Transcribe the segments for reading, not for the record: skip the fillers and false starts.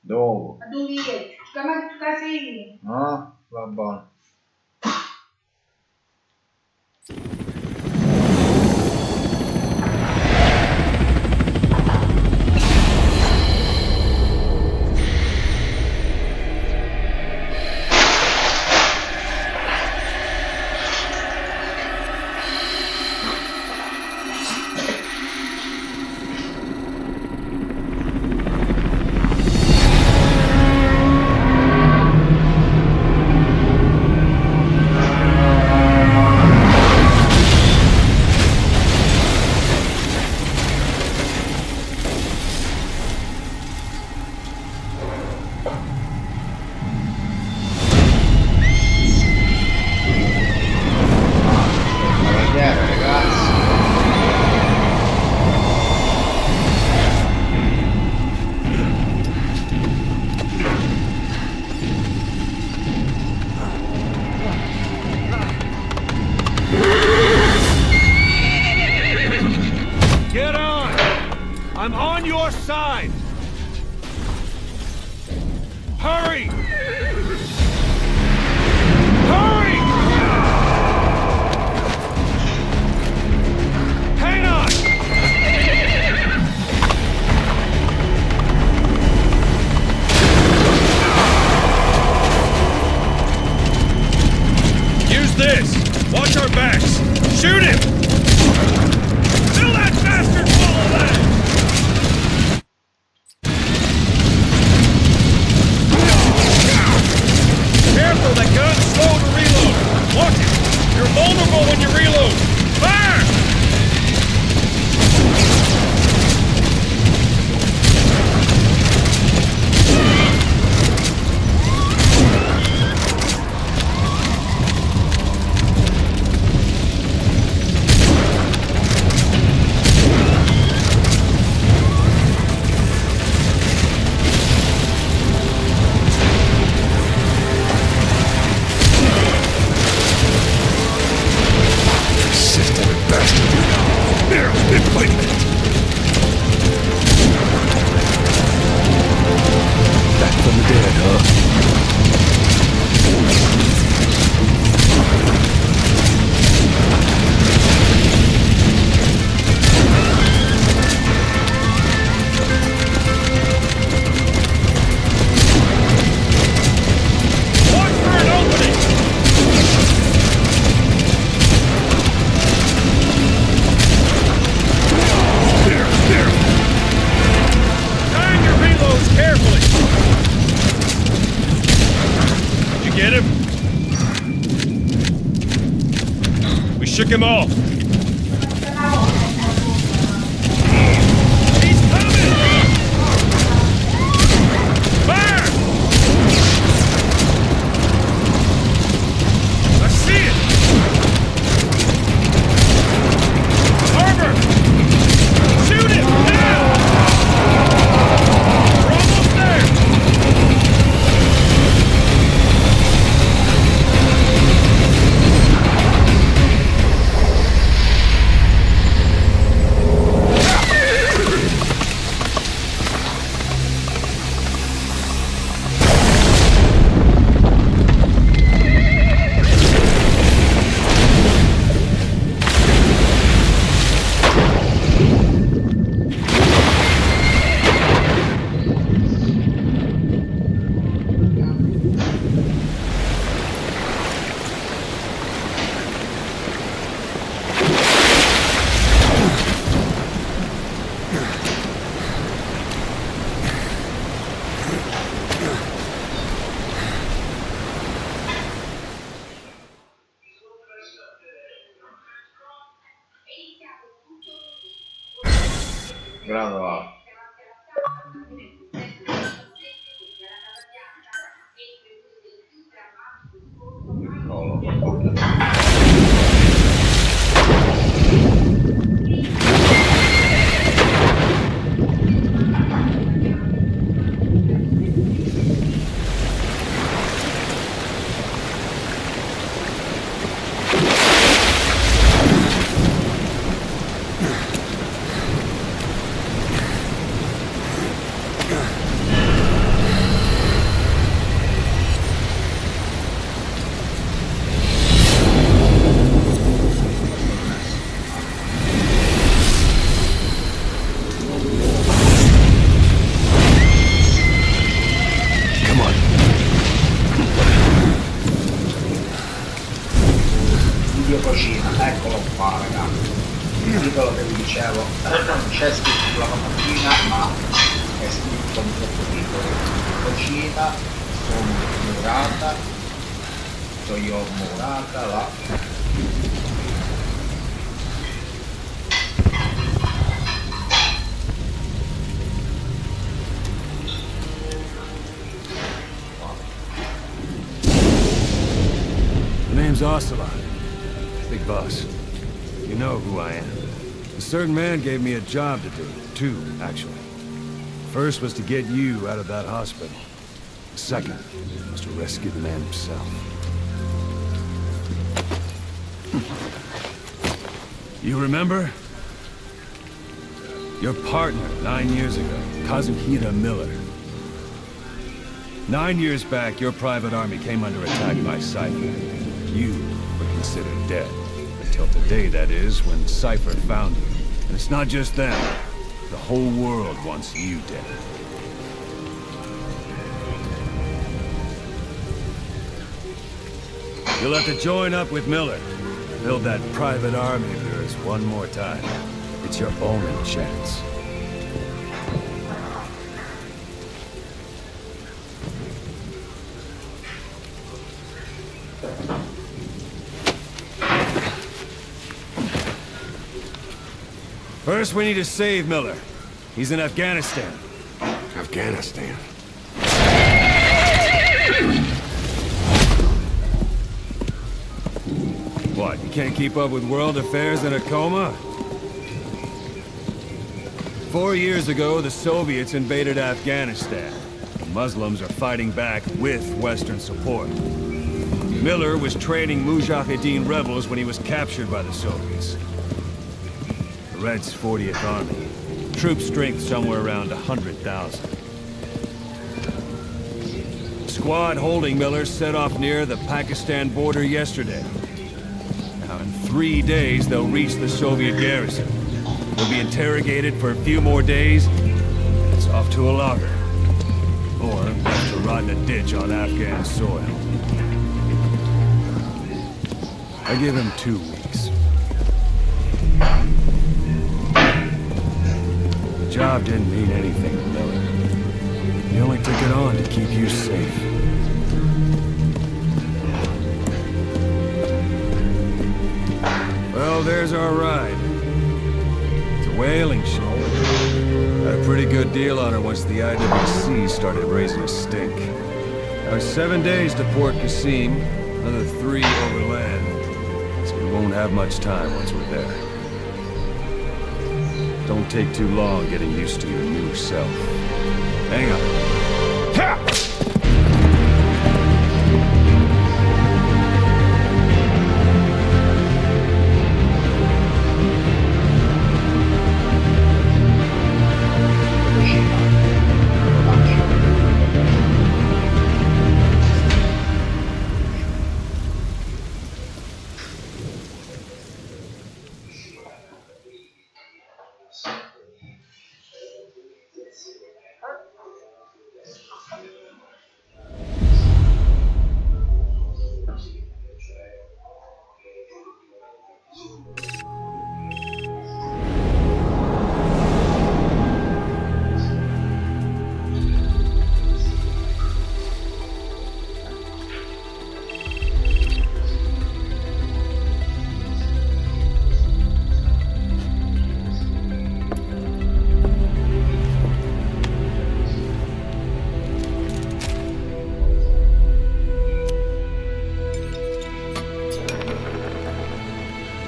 Dove? A Duvieto. Chiamate casini. Ah, va buono. Get on! I'm on your side! Hurry! Hurry! Hang on! Use this! Watch our backs! Shoot him! Fill that bastard full of that! Careful, that gun's slow to reload! Watch it! You're vulnerable when you reload! Fire! Shook him off. He's coming! Fire! I see it! Harbor! Shoot him! Now! We're almost there! Grande va. uscita, sono murata, so io murata là. The name's Ocelot. Big boss. You know who I am. A certain man gave me a job to do. Two, actually. First was to get you out of that hospital. The second was to rescue the man himself. You remember? Your partner 9 years ago, Kazuhira Miller. 9 years back, your private army came under attack by Cypher. You were considered dead. Until today, that is, when Cypher found you. And it's not just them. The whole world wants you dead. You'll have to join up with Miller. Build that private army of yours one more time. It's your only chance. First, we need to save Miller. He's in Afghanistan. Afghanistan. What, you can't keep up with world affairs in a coma? 4 years ago, the Soviets invaded Afghanistan. The Muslims are fighting back with Western support. Miller was training Mujahideen rebels when he was captured by the Soviets. The Red's 40th Army. Troop strength somewhere around 100,000. The squad holding Miller set off near the Pakistan border yesterday. Now in 3 days, they'll reach the Soviet garrison. They'll be interrogated for a few more days, and it's off to a lager. Or left to rot in a ditch on Afghan soil. I give him 2 weeks. The job didn't mean anything to Miller. He only took it on to keep you safe. Well, there's our ride. It's a whaling ship. Had a pretty good deal on her once the IWC started raising a stink. Now 7 days to Port Qasim, another 3 overland. So we won't have much time once we're there. Don't take too long getting used to your new self. Hang on. Ha!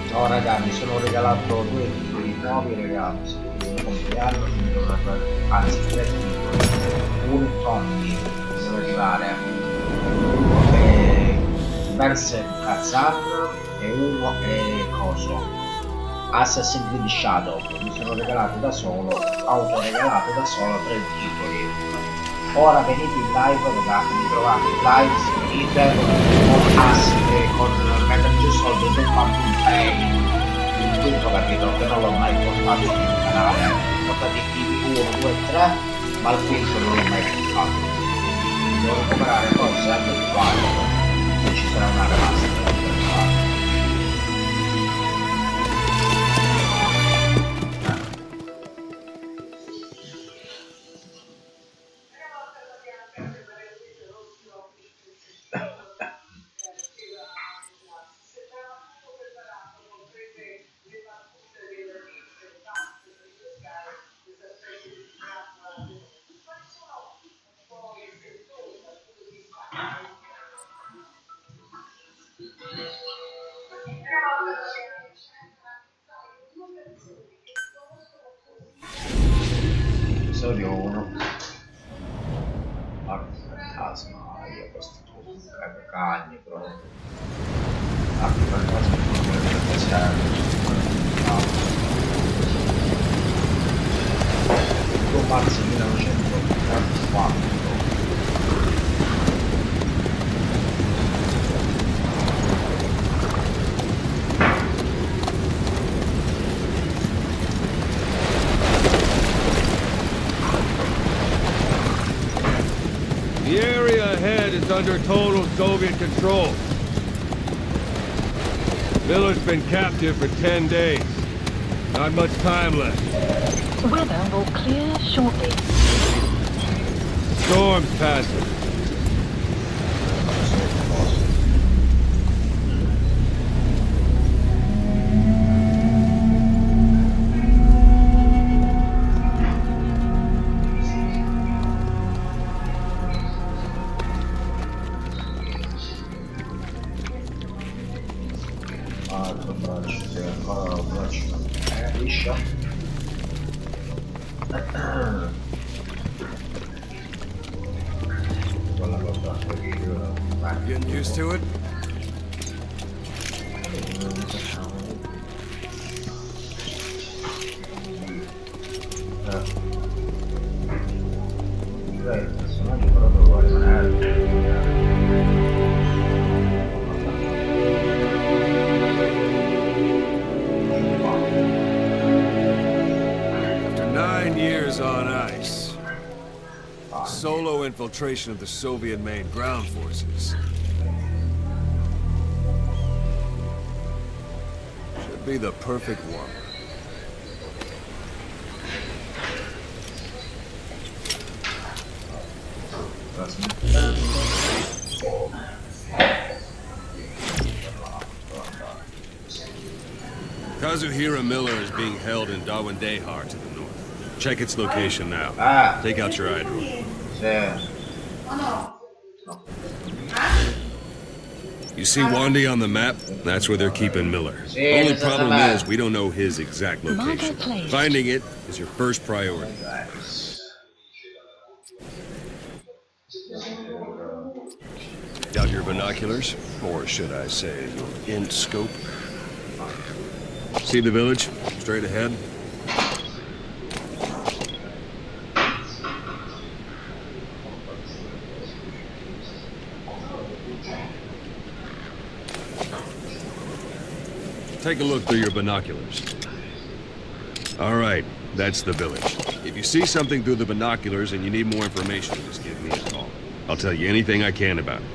No raga, mi sono regalato 2 titoli nuovi ragazzi, il mio compleanno mi dovrebbe, anzi 3 titoli, uno Tommy mi deve arrivare, uno è Berserk Kazan e uno è Coso, Assassin's Creed Shadow. Mi sono regalato da solo, autoregalato da solo 3 titoli. Ora venite in live ragazzi, mi trovate in live, seguite con Metal Gear Solid per farmi un pay, un tutto capito, che non l'ho mai portato sul canale, ho portato i film 1, 2 e 3, ma il quinto non l'ho mai portato. Devo recuperare cose sempre più varie, non ci sarà una remaster per fare. Episodio 1. Arco fantasma, io questo cagni, però arco fantasma potrebbe passare. Il marzo 1944. The area ahead is under total Soviet control. Miller's been captive for 10 days. Not much time left. Weather will clear shortly. Storm's passing. Getting used to it? Il personaggio però doveva rimanere. After 9 years on ice, solo infiltration of the Soviet main ground forces. Should be the perfect one. Kazuhira Miller is being held in Dawandehar to the north. Check its location now. Take out your iDroid. You see Wandy on the map? That's where they're keeping Miller. Only problem is we don't know his exact location. Finding it is your first priority. Got your binoculars? Or should I say, your int scope? See the village? Straight ahead? Take a look through your binoculars. All right, that's the village. If you see something through the binoculars and you need more information, just give me a call. I'll tell you anything I can about it.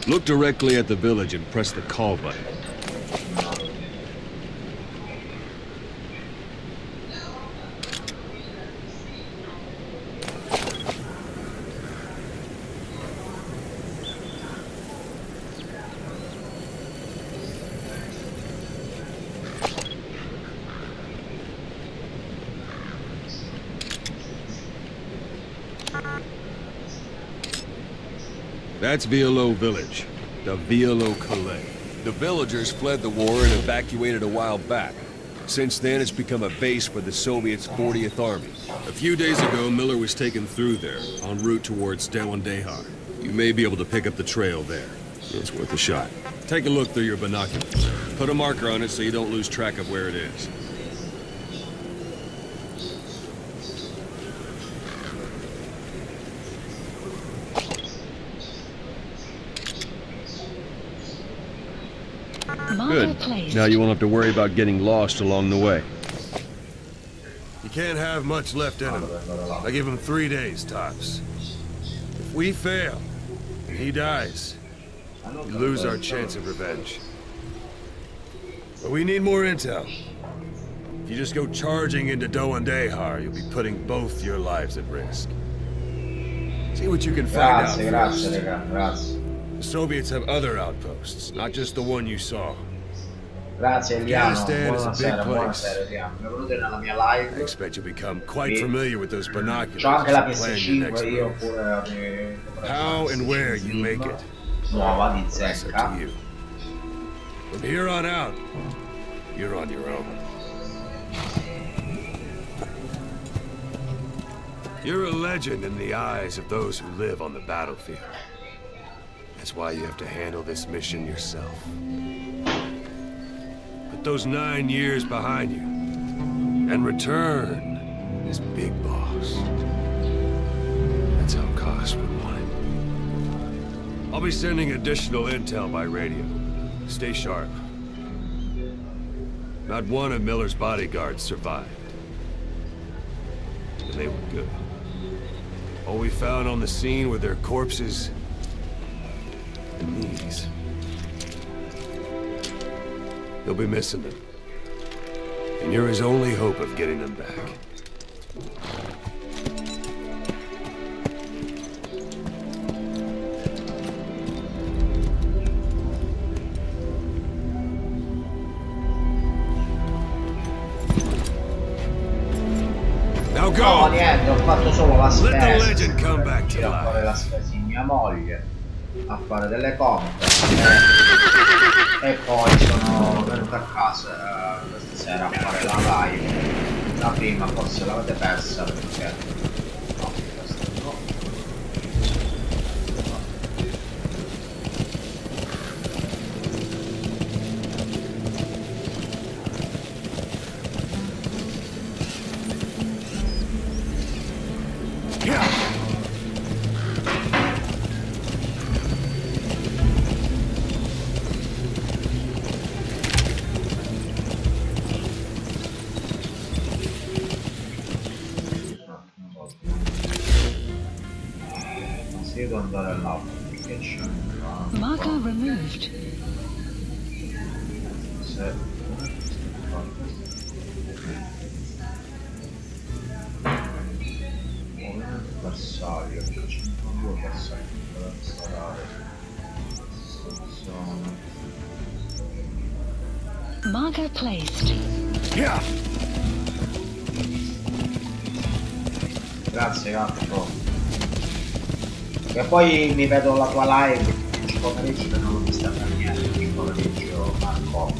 Look directly at the village and press the call button. That's Violo Village, the Violo Calais. The villagers fled the war and evacuated a while back. Since then, it's become a base for the Soviets' 40th Army. A few days ago, Miller was taken through there, en route towards Dawandehar. You may be able to pick up the trail there. It's worth a shot. Take a look through your binoculars. Put a marker on it so you don't lose track of where it is. Good. Now you won't have to worry about getting lost along the way. You can't have much left in him. I give him 3 days, tops. If we fail, He dies. We lose our chance of revenge. But we need more intel. If you just go charging into Doandehar, you'll be putting both your lives at risk. See what you can find out Grazie, first. grazie, raga, grazie. The Soviets have other outposts, not just the one you saw. Grazie Eliano, Afghanistan is a big buonasera, place. buonasera Eliano. Benvenuto nella mia I live. expect you'll become quite familiar with those binoculars. C'ho anche la as you plan your next PS5 io move. pure. How and where you make it, Nuova di that's up zecca. to you. From here on out, you're on your own. You're a legend in the eyes of those who live on the battlefield. That's why you have to handle this mission yourself. Put those 9 years behind you, and return as Big Boss. That's how Koss would want it. I'll be sending additional intel by radio. Stay sharp. Not one of Miller's bodyguards survived. And they were good. All we found on the scene were their corpses and knees. You'll be missing them. And you're his only hope of getting them back. Now No, go! niente, ho fatto solo la Let the spesa. legend come back to Io a fare life. la spesa in mia moglie, a fare delle compere e poi sono venuto a casa questa sera a fare la live. La prima forse l'avete persa perché no, questa no. Non si devo andare là perché c'è un Marker removed. se bersaglio, c'è 52 bersagli per sparare zona. Marker placed. Grazie gatto. E poi mi vedo la tua live oggi pomeriggio che non l'ho vista per niente, oggi pomeriggio Marco.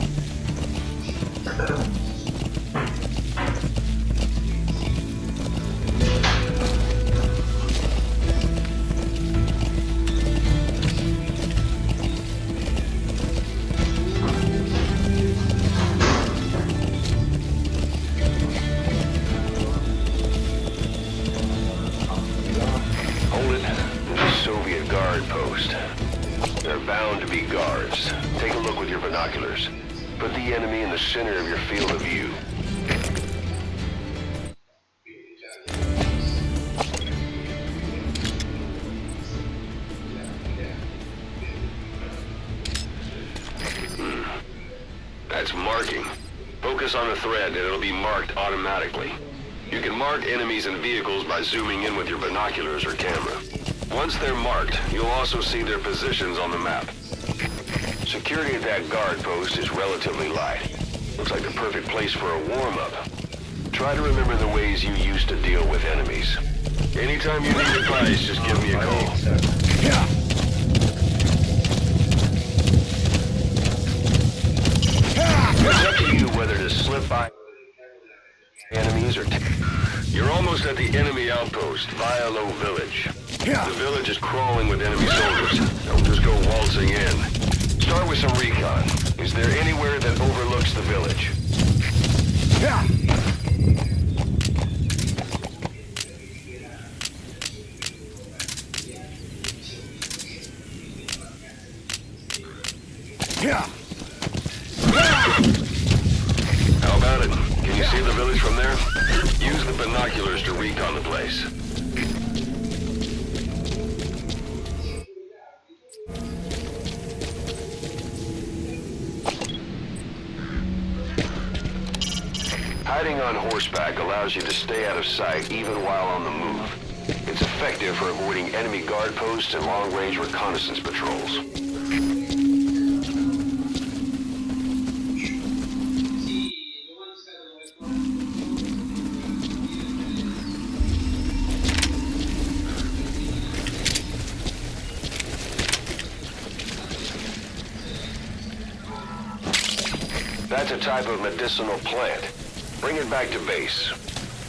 Hold it. There's a Soviet guard post. They're bound to be guards. Take a look with your binoculars. Put the enemy in the center of your field of view. That's marking. Focus on the thread and it'll be marked automatically. You can mark enemies and vehicles by zooming in with your binoculars or camera. Once they're marked, you'll also see their positions on the map. Security at that guard post is relatively light. Looks like the perfect place for a warm-up. Try to remember the ways you used to deal with enemies. Anytime you need advice, just give me a call. It's up to you whether to slip by enemies or... You're almost at the enemy outpost, Vialo Village. The village is crawling with enemy soldiers. Don't just go waltzing in. Start with some recon. Is there anywhere that overlooks the village? How about it? Can you see the village from there? Use the binoculars to recon the place. Hiding on horseback allows you to stay out of sight even while on the move. It's effective for avoiding enemy guard posts and long-range reconnaissance patrols. That's a type of medicinal plant. Bring it back to base.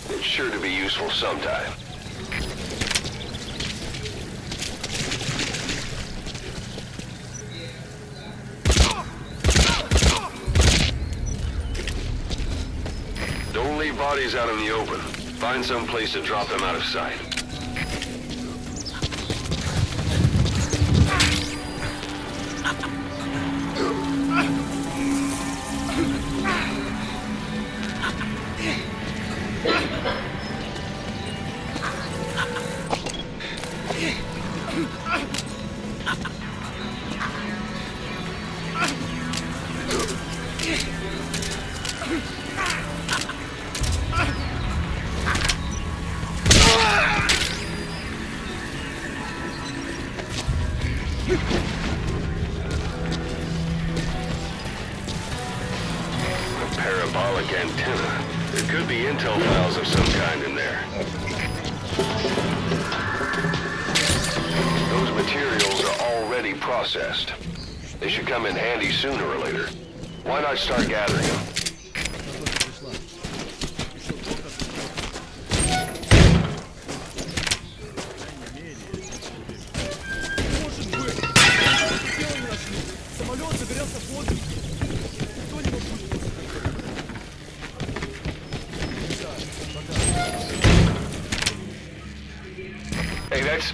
It's sure to be useful sometime. Don't leave bodies out in the open. Find some place to drop them out of sight. Parabolic antenna. There could be intel files of some kind in there. Those materials are already processed. They should come in handy sooner or later. Why not start gathering them? Hey, that's...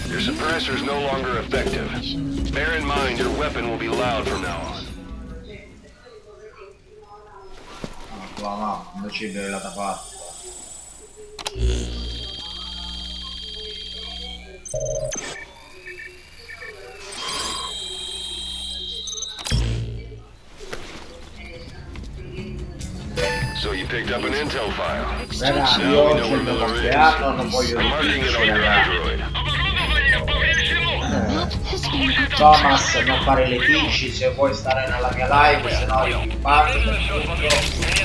Your suppressor's no longer effective. Bear in mind your weapon will be loud from now on. No, invece dell'altra parte. So you picked up an intel file. Raga, Now io we oggi know il where mio Miller compleanno non is. voglio I'm marking it on your Android. Thomas, non fare le tici se vuoi stare nella mia live, se no io ti parlo del tutto.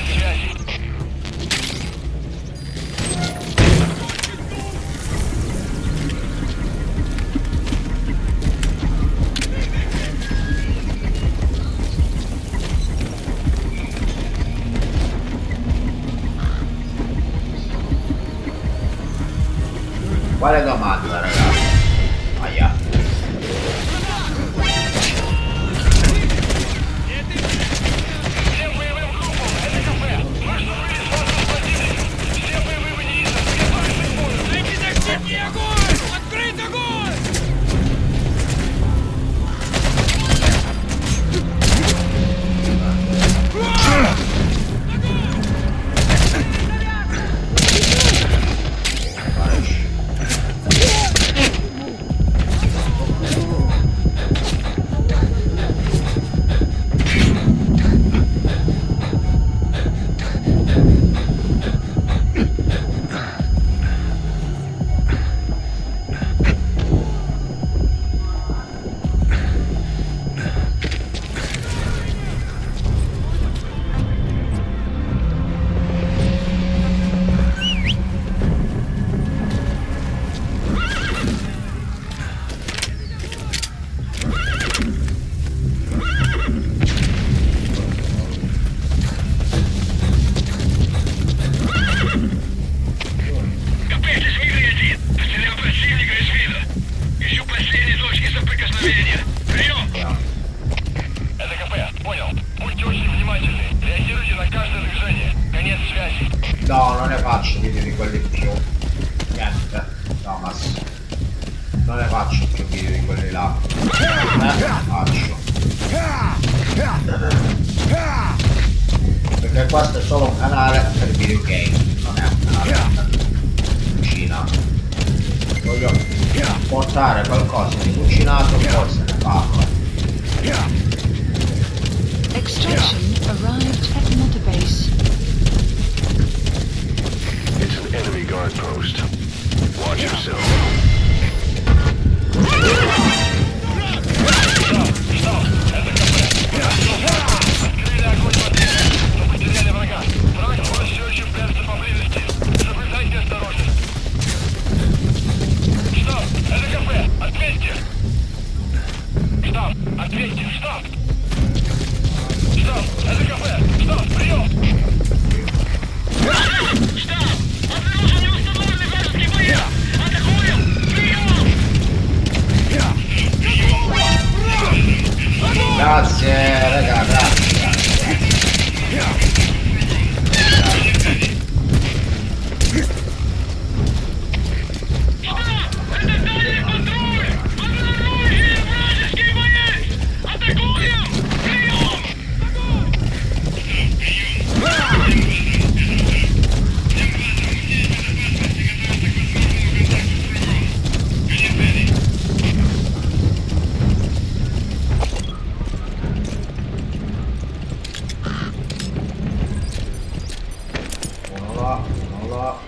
Quale domanda, ragazzi? Aia. No, non ne faccio video di quelli più. Niente, Thomas. Non ne faccio più video di quelli là. Faccio. Perché questo è solo un canale per videogame, non è un canale per cucina. Voglio portare qualcosa di cucinato, forse ne parlo. Extraction arrived at Mother Base. It's an enemy guard post. Watch yourself. Grazie, raga, grazie. Uno là.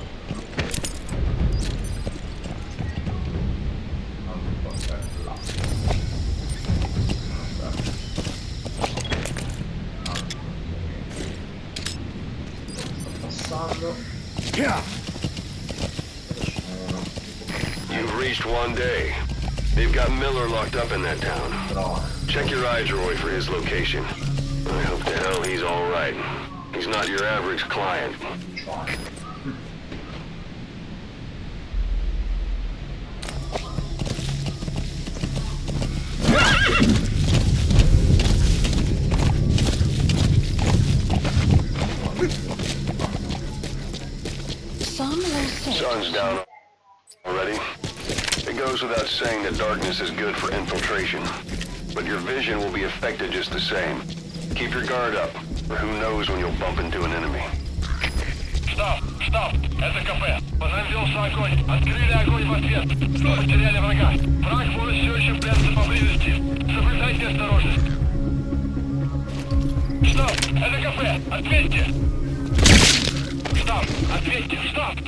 Non può stare là. Sto passando. You've reached one day. They've got Miller locked up in that town. Drone. Check your eyes, Roy, for his location. I hope to hell he's all right. He's not your average client. Drone. SAM level set. Sun's down already. It goes without saying that darkness is good for infiltration. But your vision will be affected just the same. Keep your guard up, or who knows when you'll bump into an enemy. Стоп! Это кафе. Поднялся огонь. Открыли огонь в ответ. Потеряли врага. Враг может все еще прятаться поблизости. Соблюдайте осторожность. Стоп! Это кафе! Ответьте! Стоп! Ответьте! Стоп!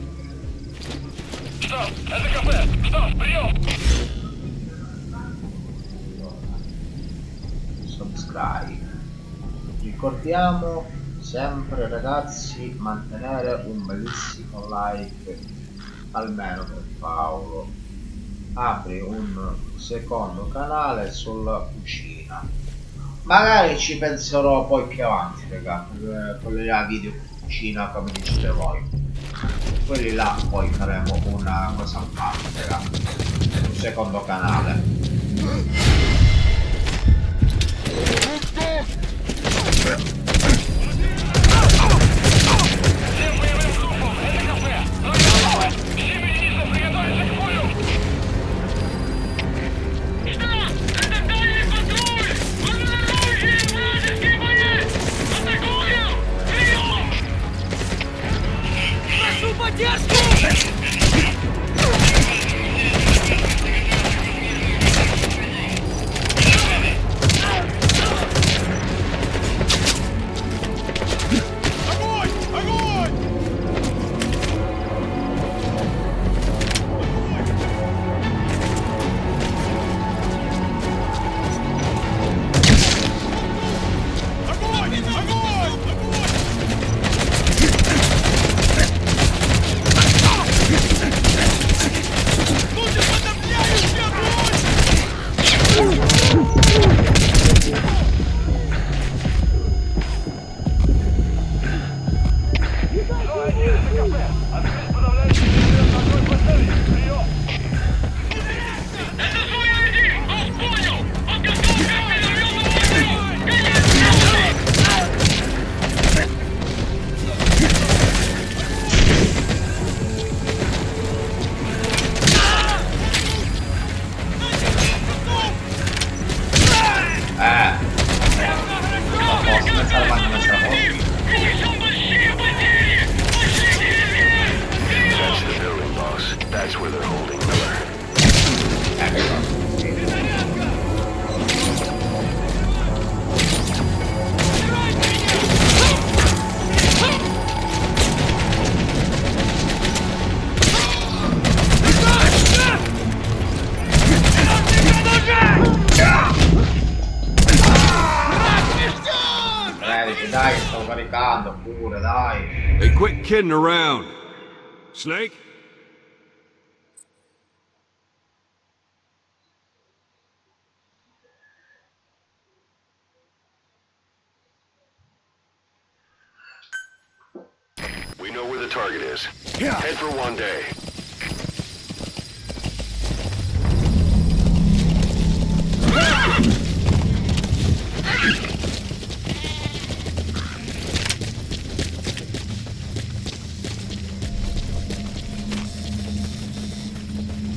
Стоп! Это кафе! Стоп! Прием! Subscribe. Ricordiamo sempre, ragazzi, mantenere un bellissimo like, almeno per Paolo. Apri un secondo canale sulla cucina. Magari ci penserò poi più avanti, raga, con le video cucina come dicete voi. Quelli là poi faremo una cosa a parte, raga, un secondo canale. Hey, quit kidding around. Snake? We know where the target is. Head for one day.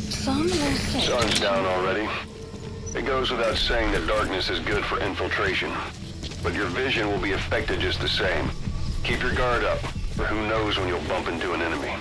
Sun will set. Sun's down already. It goes without saying that darkness is good for infiltration. But your vision will be affected just the same. Keep your guard up, for who knows when you'll bump into an enemy.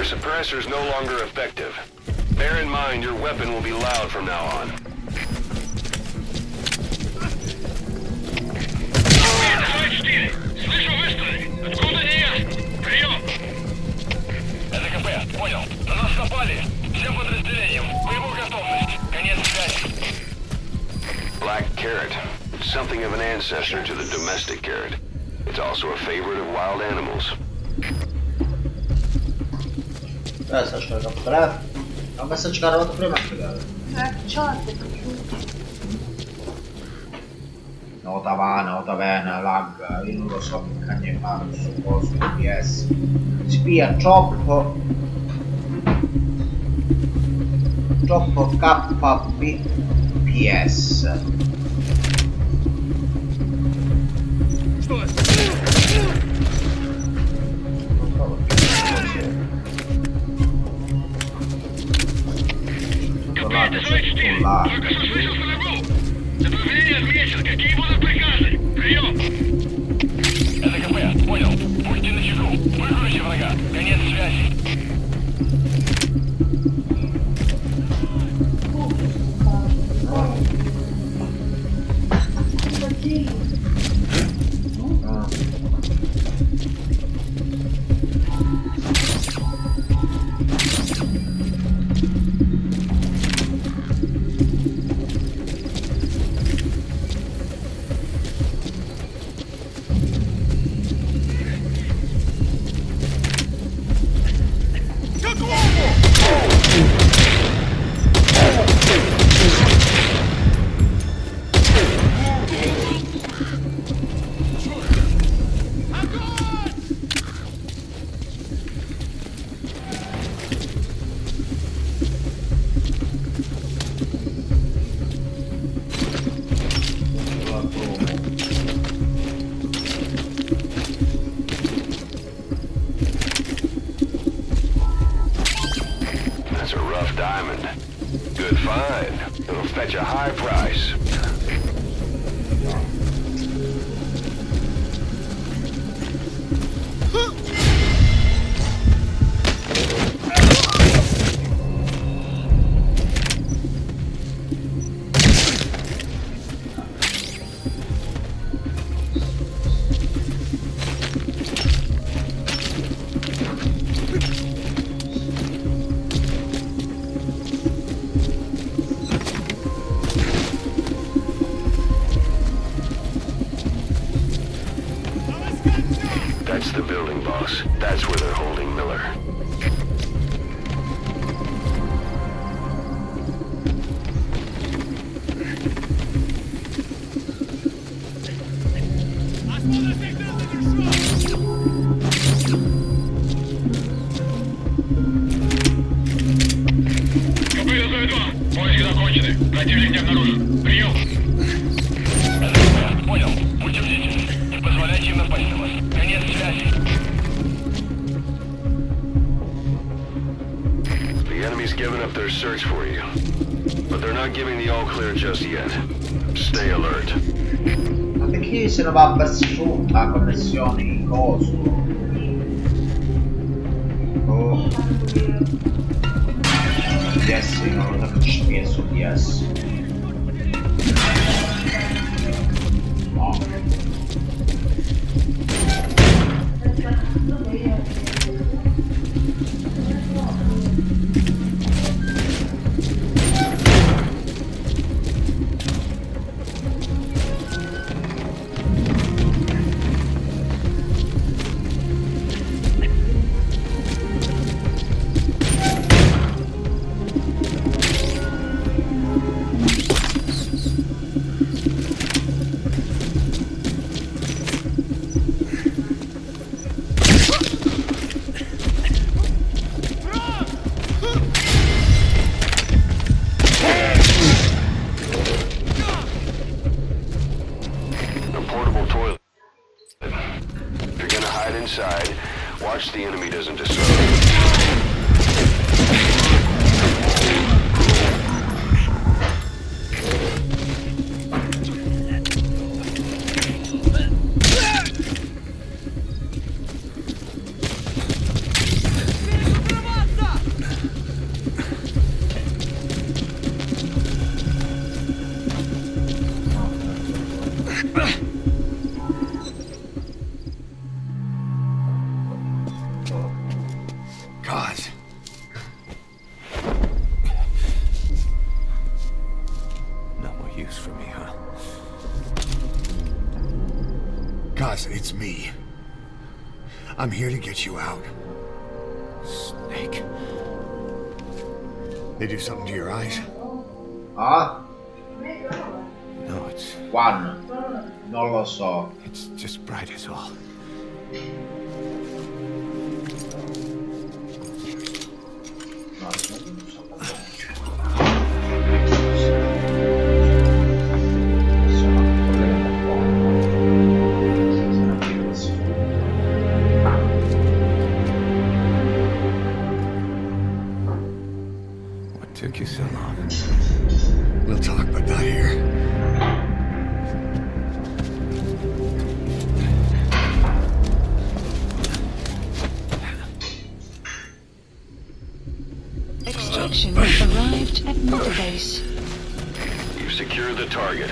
Suppressor's no longer effective. Bear in mind your weapon will be loud from now on. Это КП, понял. На нас напали. Всем подразделениям. Боевую готовность. Конец связи. Black carrot. It's something of an ancestor to the domestic carrot. It's also a favorite of wild animals. Sta cercando telefono. Ho messo a giocare molto prima a Ciao. nota bene, lag, io non lo so che cagno fa questo coso PS. Spia troppo kbps. Это только что слышал стрельбу. Направление отмечен. Какие будут приказы? Прием. Это КП, понял. Будьте начеку. Выкройте врага. Конец связи. That's a rough diamond. Good find. It'll fetch a high price. That's the building, boss. That's where they're holding Miller. КП-2. Поиски закончены. Противник не обнаружен. Прием. Это КП, понял. Будьте бдительны. Не позволяйте им напасть на вас. Конец связи. The enemy's given up their search for you. But they're not giving the all-clear just yet. Stay alert. Ma perché se ne va a sfrutta connessioni coso? DS non lo so che ci sia su DS. No. Inside, watch the enemy doesn't disarm. God. No more use for me, huh? Cuz, it's me. I'm here to get you out. Snake. They do something to your eyes? Ah? No, it's One. Non lo so. it's just bright as all. No, non so. What took you so long? We'll talk, but not here. Extraction arrived at Mother Base. You've secured the target.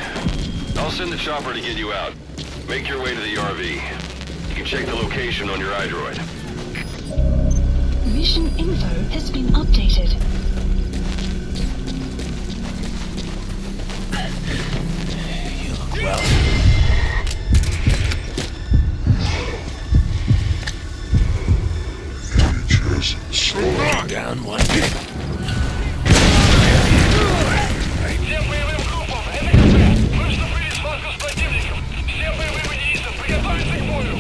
I'll send the chopper to get you out. Make your way to the RV. You can check the location on your iDroid. Mission info has been updated. You look well. Down one. Всем боевым группам, НХП, мы вступили в схватку с противником. Всем боевым единицам приготовиться к бою.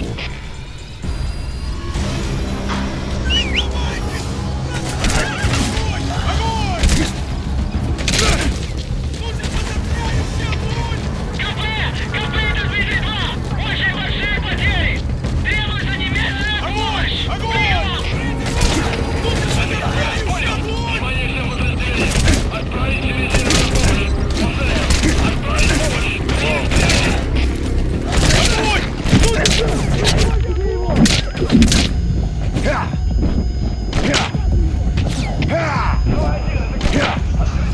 КП! Это Дмитрий-2! Очень большие потери! Требуется немедленная помощь! Прием! Понял! Внимание всем подразделениям! Отправить дивизионную помощь! Повторяю! Отправить помощь!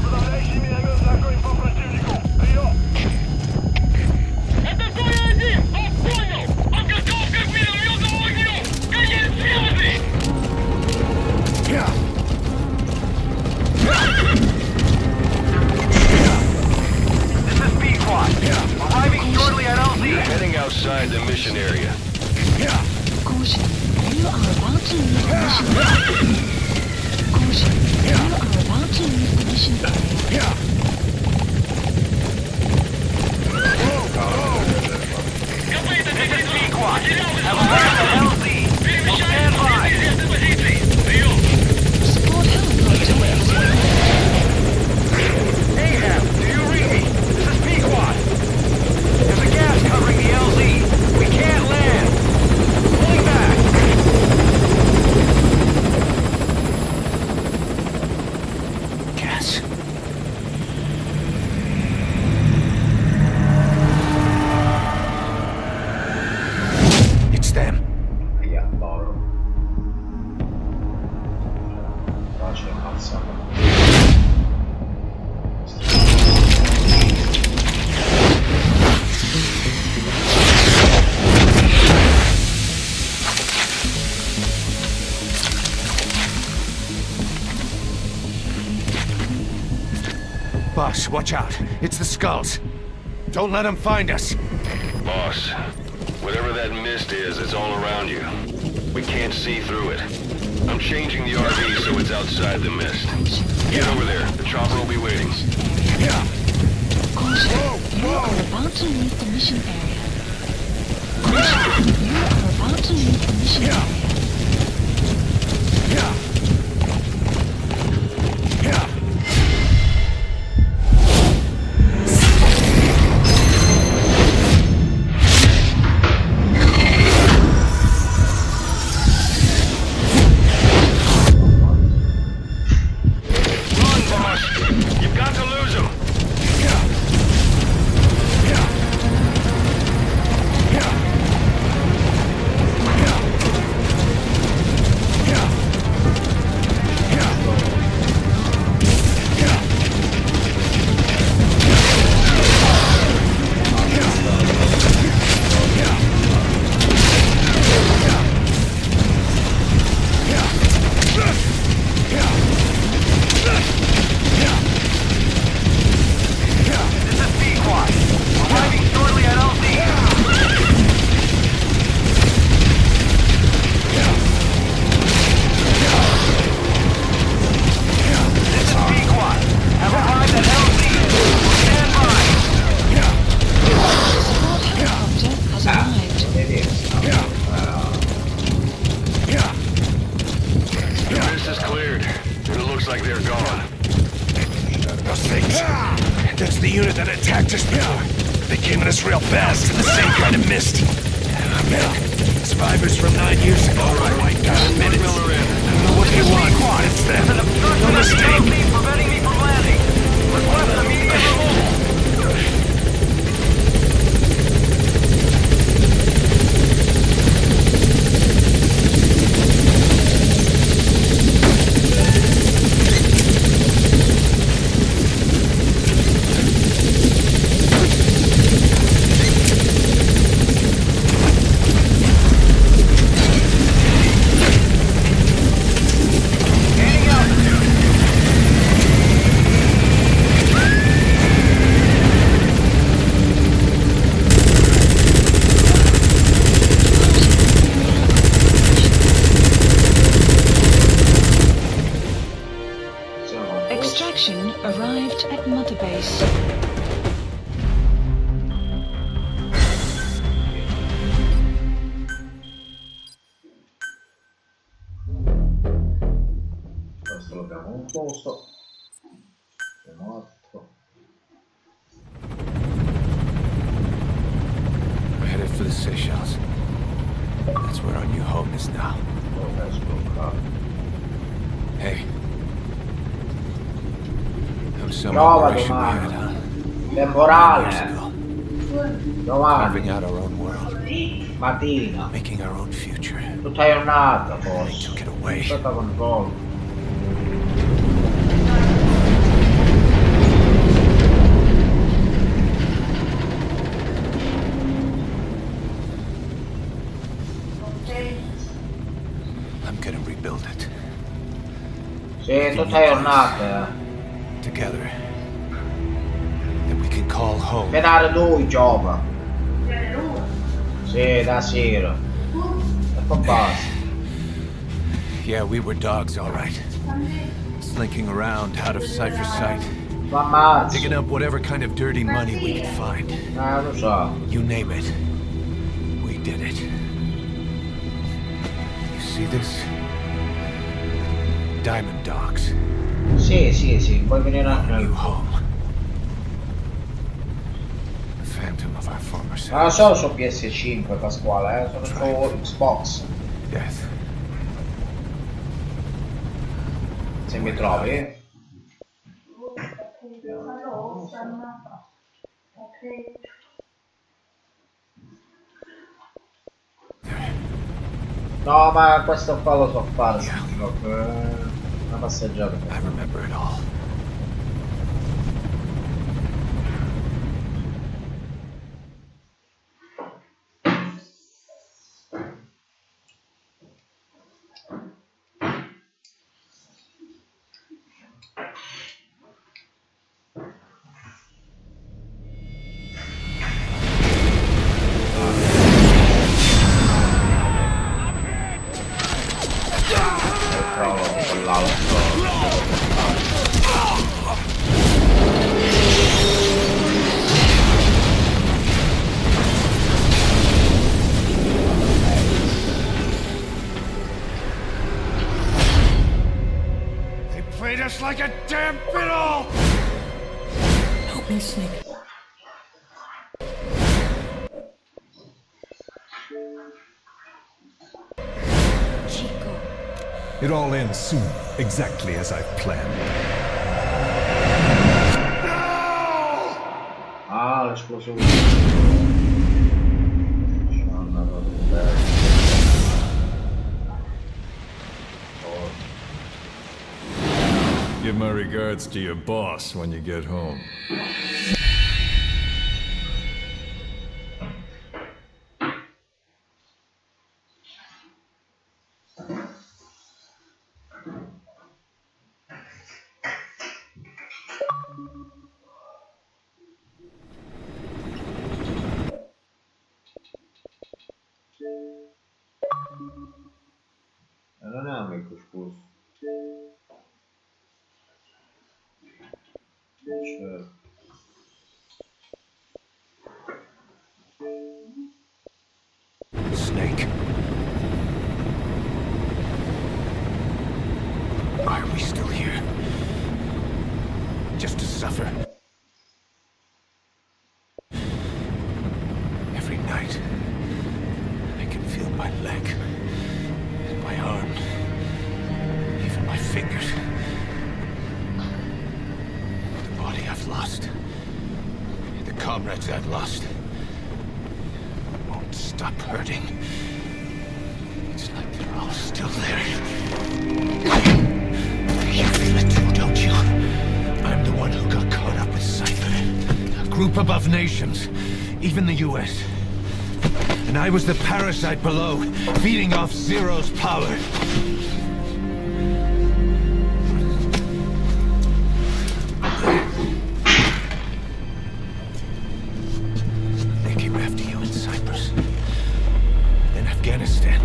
Подавляющий минометный огонь по противнику! Прием! Это Зоя-1! Он понял! Подготовка к минометному огню! Конец связи! This is B-Quad. Arriving shortly at LZ. You're heading outside the mission area. Caution, you are about to leave the mission area. Caution, you are about to leave the mission area. This is B-Quad. Have arrived at LZ. Stand by. Прием! Support helicopter. Ahab, do you read me? This is Pequod. There's a gas covering the LZ. We can't land. Pulling back. Gas. It's them. Yeah, loro. ammazza. Boss, watch out. It's the skulls. Don't let them find us. Boss, whatever that mist is, it's all around you. We can't see through it. I'm changing the RV so it's outside the mist. Get over there. The chopper will be waiting. Yeah. Caution, you are about to leave the mission area. Caution, you are about to leave the mission area. Yeah. Yeah. You've got to lose him. That's the unit that attacked us before. They came at us real fast in the same kind of mist. Survivors from 9 years ago were wiped out in minutes. I don't know what they want. It's them. No mistake. Preventing me from landing. Request immediate removal. Extraction arrived at Mother Base. Questo l'abbiamo un posto. Abbiamo altro. We're headed for the Seychelles. That's where our new home is now. Oh, that's bloccato. Hey. That was some Prova operation we had, domani. huh? Temporale. Years ago. Carving Domani. out our own world. Mattina. Making our own future. Tutta giornata They forse. took it away. Sotto controllo. I'm gonna rebuild it. Sì, tutta giornata. Together. That we can call home. Sperare lui gioca. Sì, da sera. E poi basta. Yeah, we were dogs, all right. Slinking around, out of sight for sight. Ma ammazza. Digging up whatever kind of dirty money we could find. Lo so. You name it. We did it. You see this? Diamond dogs. Sì, puoi venire Our anche new nel... home. The phantom of our former Ma non selves. sono su PS5 Pasquale, sono su Xbox. Death. Se mi trovi. No, ma questo qua lo so fare. Una passeggiata. I remember it all. Played us like a damn fiddle! Help me, Snake. Chico. It all ends soon, exactly as I've planned. Ah, l'esplosione. Give my regards to your boss when you get home. Non è un couscous. Certo. Snake. Why are we still here? Just to suffer. Every night, I can feel my leg, my arm, even my fingers. The body I've lost, the comrades I've lost, won't stop hurting. It's like they're all still there. You feel it too, don't you? I'm the one who got caught up with Cypher. A group above nations, even the US. And I was the parasite below, feeding off Zero's power. They came after you in Cyprus. Then Afghanistan.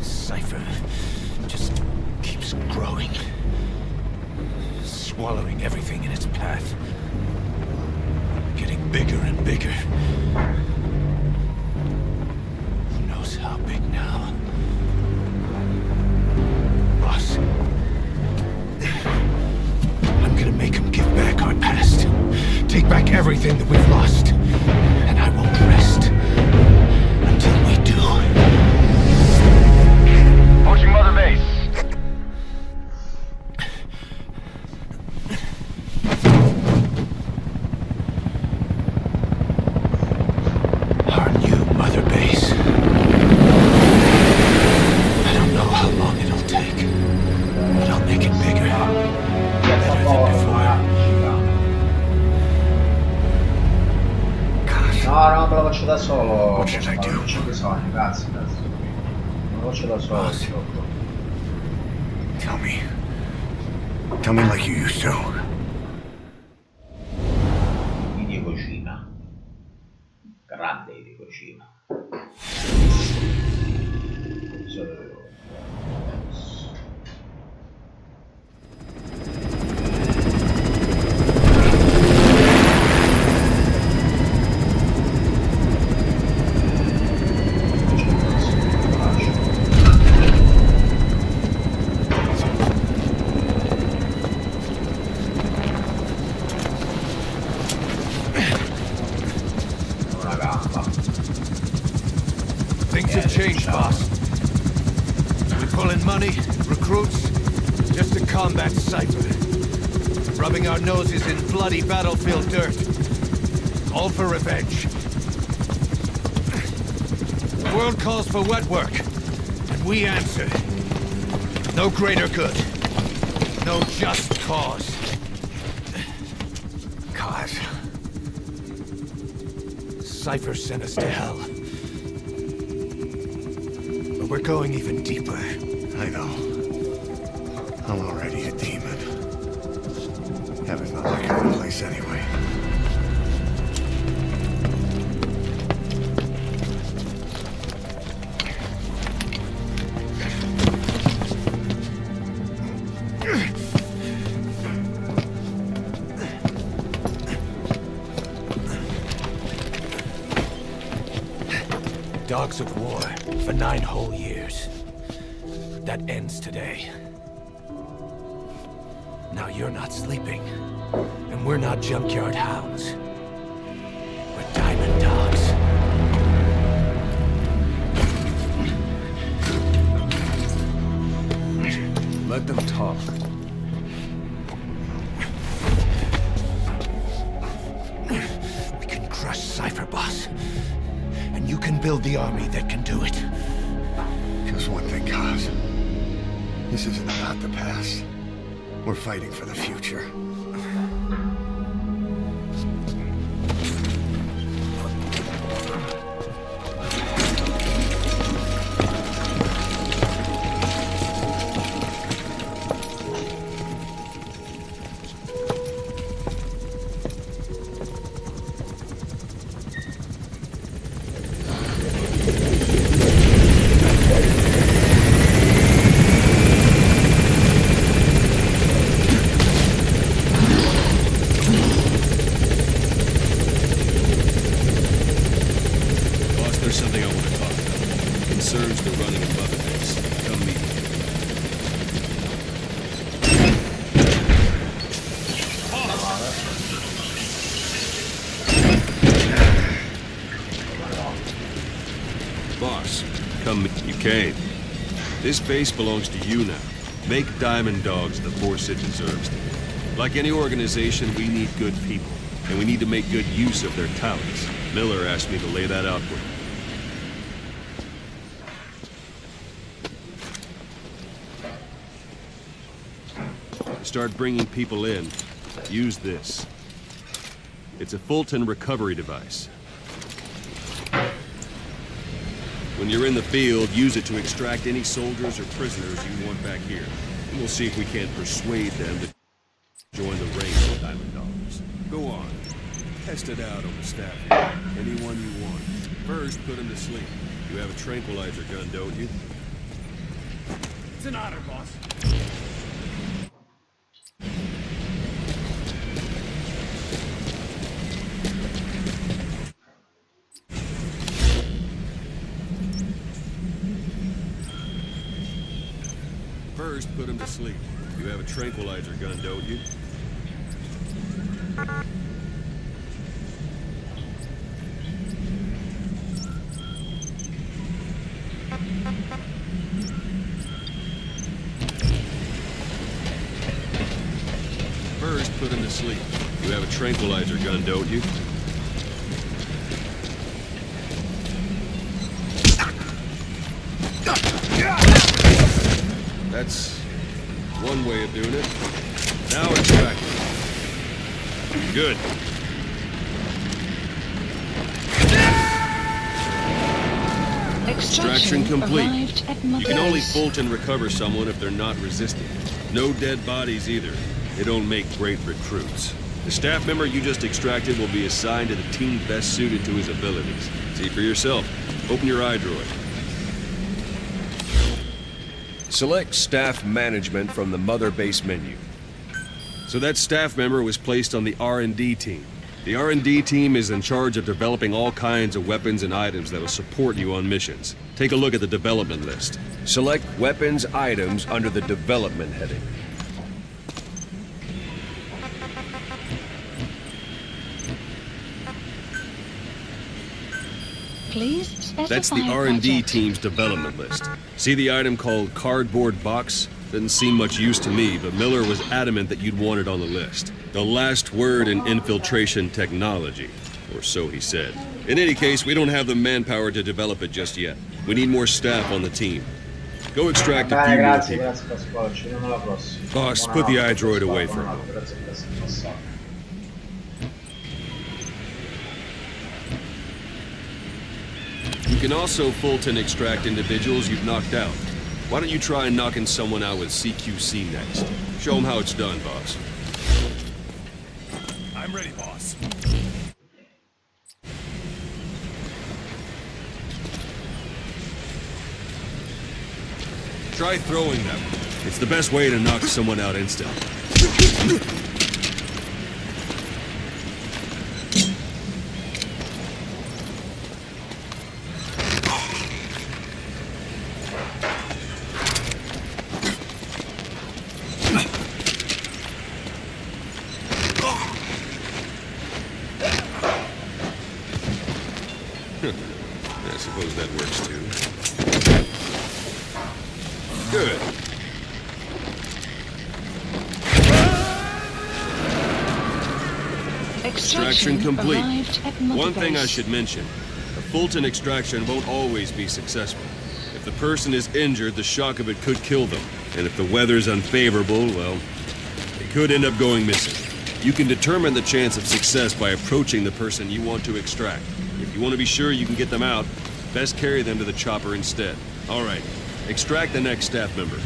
Cypher just keeps growing. Swallowing everything in its path. Getting bigger and bigger. Who knows how big now? Boss. I'm gonna make him give back our past. Take back everything that we've lost. And I won't rest until we do. Approaching Mother Base. Our new Mother Base. I don't know how long it'll take, but I'll make it bigger. Better than before. No, me lo faccio da solo. What should I do? Non c'è bisogno, grazie. Me lo faccio da solo. Boss. Tell me. Tell me like you used to. Video cucina. Grande video cucina. Things have changed, boss. We pull in money, recruits, just to combat Cypher. Rubbing our noses in bloody battlefield dirt. All for revenge. The world calls for wet work, and we answer. No greater good. No just cause. Cause. Cypher sent us to hell. But we're going even deeper. I know. I'm already a demon. Heaven's not that kind of place anyway. Dogs of war for 9 whole years. That ends today. Now you're not sleeping, and we're not junkyard hounds. We're diamond dogs. Let them talk. We can crush Cypher, boss. And you can build the army that can do it. Just one thing, Kaz. This isn't about the past. We're fighting for the future. There's something I want to talk about. Concerns the running of Mother Base. Come meet me. Boss, come meet. You came. This base belongs to you now. Make Diamond Dogs the force it deserves. Like any organization, we need good people, and we need to make good use of their talents. Miller asked me to lay that out for you. Start bringing people in, use this. It's a Fulton recovery device. When you're in the field, use it to extract any soldiers or prisoners you want back here. And we'll see if we can't persuade them to join the ranks of Diamond Dogs. Go on. Test it out on the staff here. Anyone you want. First, put them to sleep. You have a tranquilizer gun, don't you? It's an honor, boss. First, put him to sleep. You have a tranquilizer gun, don't you? First, put him to sleep. You have a tranquilizer gun, don't you? That's one way of doing it. Now extract. Good. Extraction complete. You can only Fulton recover someone if they're not resistant. No dead bodies either. They don't make great recruits. The staff member you just extracted will be assigned to the team best suited to his abilities. See for yourself. Open your iDroid. Select Staff Management from the Mother Base menu. So that staff member was placed on the R&D team. The R&D team is in charge of developing all kinds of weapons and items that will support you on missions. Take a look at the development list. Select Weapons Items under the Development heading. Please specify That's the R&D project. team's development list. See the item called Cardboard Box? Doesn't seem much use to me, but Miller was adamant that you'd want it on the list. The last word in infiltration technology, or so he said. In any case, we don't have the manpower to develop it just yet. We need more staff on the team. Go extract a Bene, few more grazie, people. grazie Pasquale, ci vediamo alla prossima. Boss, put the Buonanotte, iDroid Pasquale, away for a buonanotte, grazie per essere passato. You can also Fulton extract individuals you've knocked out. Why don't you try knocking someone out with CQC next? Show them how it's done, boss. I'm ready, boss. Try throwing them. It's the best way to knock someone out instantly. I suppose that works too. Good. Extraction complete. One thing I should mention. A Fulton extraction won't always be successful. If the person is injured, the shock of it could kill them. And if the weather's unfavorable, well, they could end up going missing. You can determine the chance of success by approaching the person you want to extract. If you want to be sure you can get them out, best carry them to the chopper instead. All right, extract the next staff member.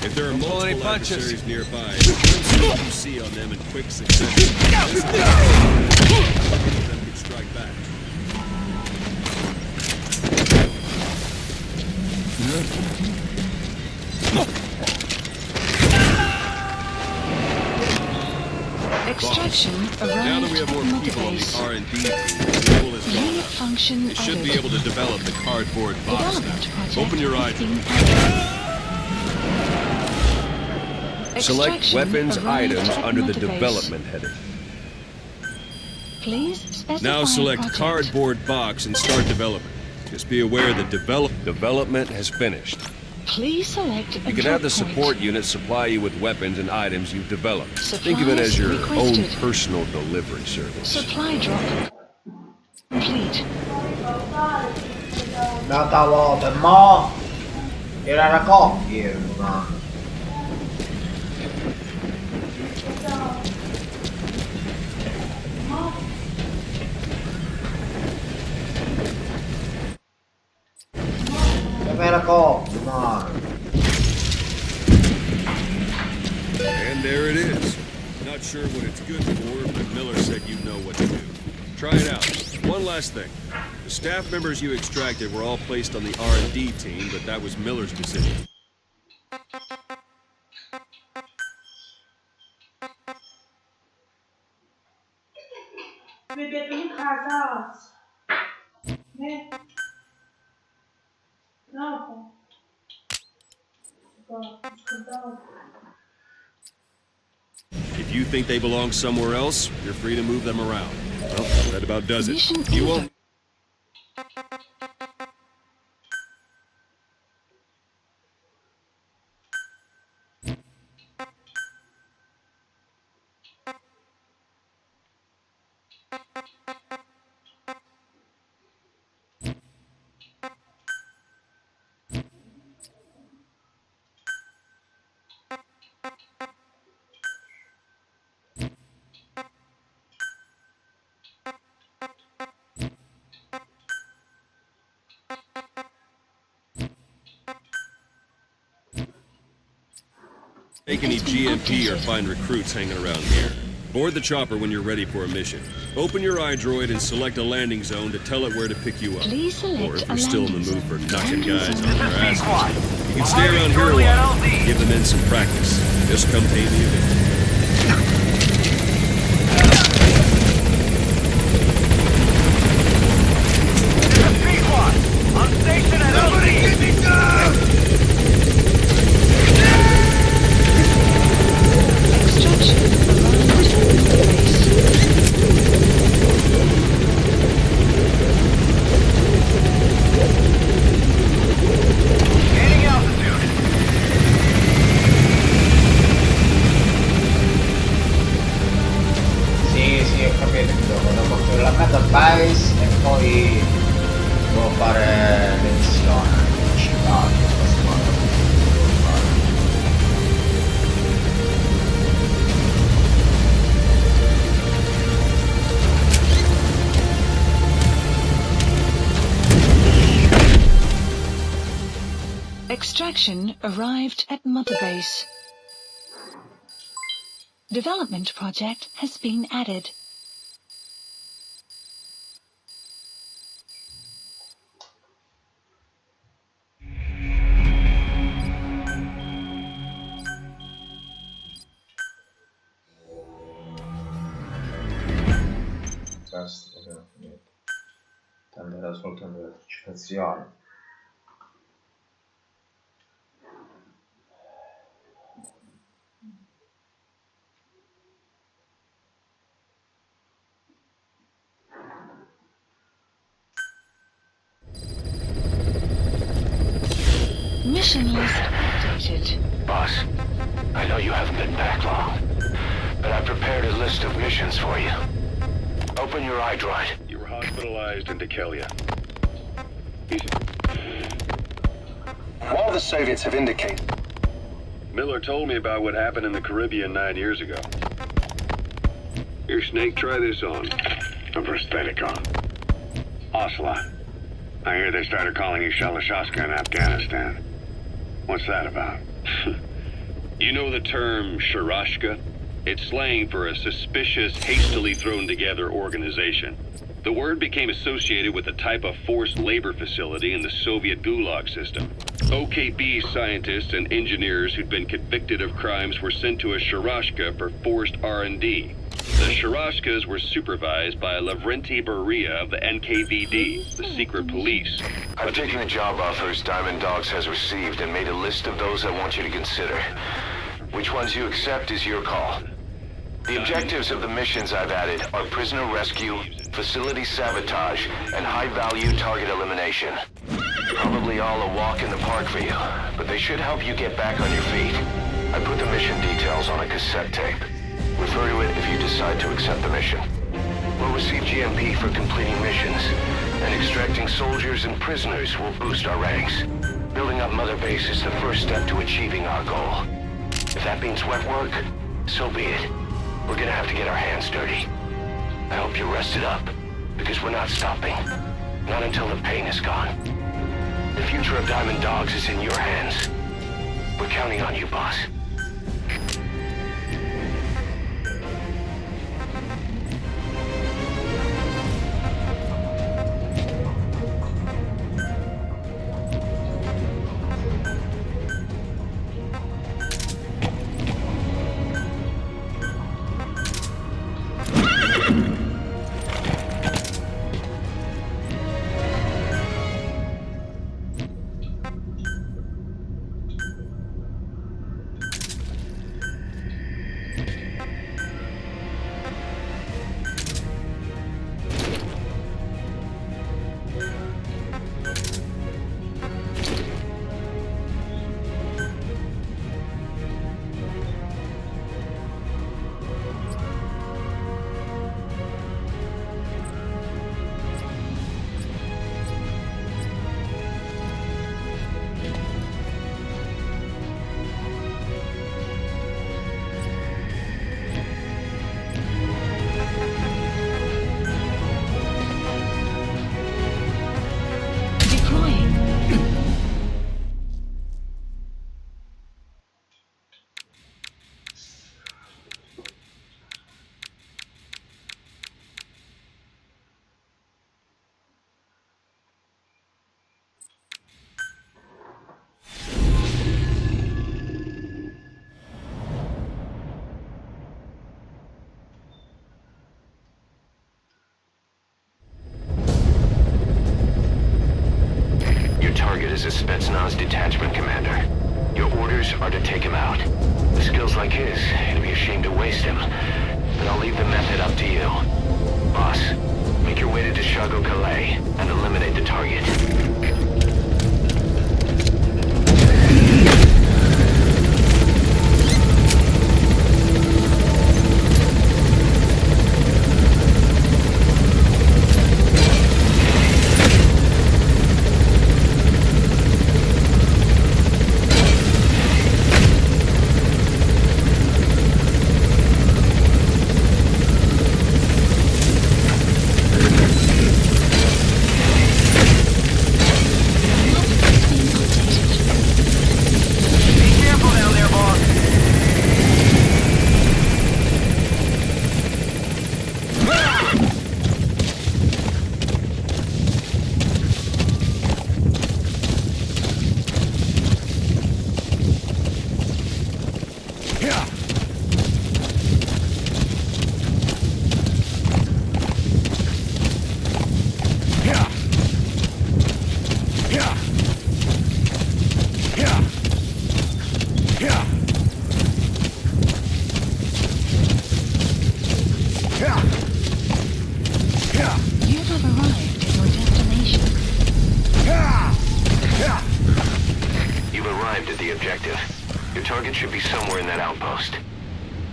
If there are multiple adversaries nearby, you see on them in quick succession. Them can strike back. Extraction Now that we have more people on the R&D team, the level is gone up. function They should be able to develop the cardboard box now. Open your eyes. Select weapons items under the development heading. Please specify Now select project. cardboard box and start development. Just be aware that Development has finished. Please select a You can have the drop point. support unit supply you with weapons and items you've developed. Think of it as your Supplies own requested. personal delivery service. Supply drop complete. Un'altra volta, mo! Era una coppia, ma... Era coppia, ma... And there it is. Not sure what it's good for, but Miller said you know what to do. Try it out. One last thing. The staff members you extracted were all placed on the R&D team, but that was Miller's decision. Mi piace casa. Ne? No. If you think they belong somewhere else, you're free to move them around. Well, that about does it. Mission You over. won't... Take any GMP or find recruits hanging around here. Board the chopper when you're ready for a mission. Open your iDroid and select a landing zone to tell it where to pick you up. Please select Or if a you're still in the landing mood for zone. knocking Landing guys zone. on their asses, you can stay around here a while. Give the men some practice. Just come pay me a visit. On station at Somebody get me down! Extraction arrived at the base. poi devo fare le missioni principali della squadra. Devo fare. Extraction arrived at Mother Base. Development project has been added. Tenderà soltanto l'anticipazione. Mission list updated. Boss, I know you haven't been back long, but I prepared a list of missions for you. Open your iDroid. You were hospitalized in Dekelia. All the Soviets have indicated. Miller told me about what happened in the Caribbean 9 years ago. Here, Snake, try this on. A prosthetic on. Ocelot, I hear they started calling you Shalashaska in Afghanistan. What's that about? You know the term Sharashka? It's slang for a suspicious, hastily thrown together organization. The word became associated with a type of forced labor facility in the Soviet Gulag system. OKB scientists and engineers who'd been convicted of crimes were sent to a Sharashka for forced R&D. The Sharashkas were supervised by Lavrenti Beria of the NKVD, the secret police. I've taken the job offers Diamond Dogs has received and made a list of those I want you to consider. Which ones you accept is your call. The objectives of the missions I've added are prisoner rescue, facility sabotage, and high-value target elimination. Probably all a walk in the park for you, but they should help you get back on your feet. I put the mission details on a cassette tape. Refer to it if you decide to accept the mission. We'll receive GMP for completing missions, and extracting soldiers and prisoners will boost our ranks. Building up Mother Base is the first step to achieving our goal. If that means wet work, so be it. We're gonna have to get our hands dirty. I hope you're rested up, because we're not stopping. Not until the pain is gone. The future of Diamond Dogs is in your hands. We're counting on you, boss. Is a Spetsnaz detachment commander. Your orders are to take him out. With skills like his, it'd be a shame to waste him. But I'll leave the method up to you. Boss, make your way to Deshago Calais and eliminate the target.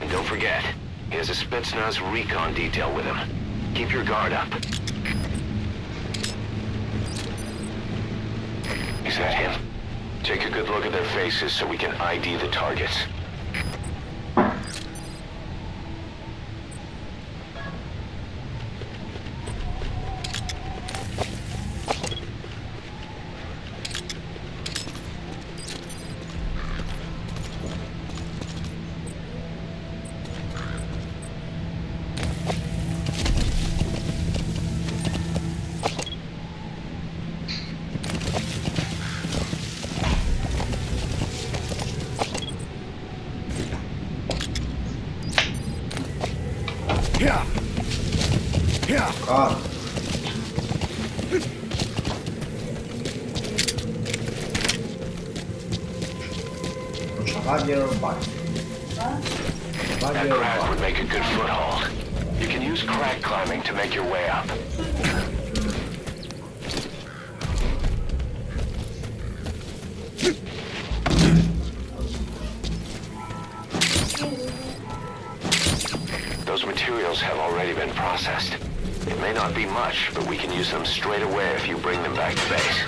And don't forget, he has a Spetsnaz recon detail with him. Keep your guard up. Is that him? Take a good look at their faces so we can ID the targets. God. Non c'ha vaglielo il bagno. That crack would make a good foothold. You can use crack climbing to make your way up. Those materials have already been processed. It may not be much, but we can use them straight away if you bring them back to base.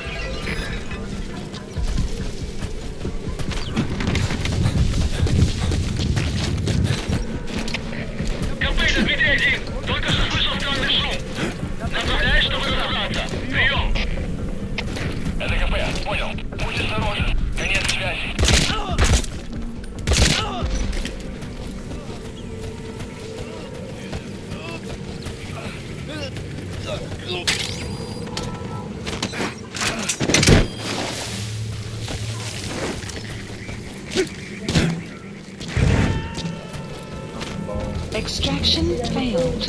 Компейдер, BD-1. Только что слышал странный шум. Направляюсь, чтобы разобраться. Прием. Это КП. Понял. Будь осторожен. Конец связи. Extraction failed.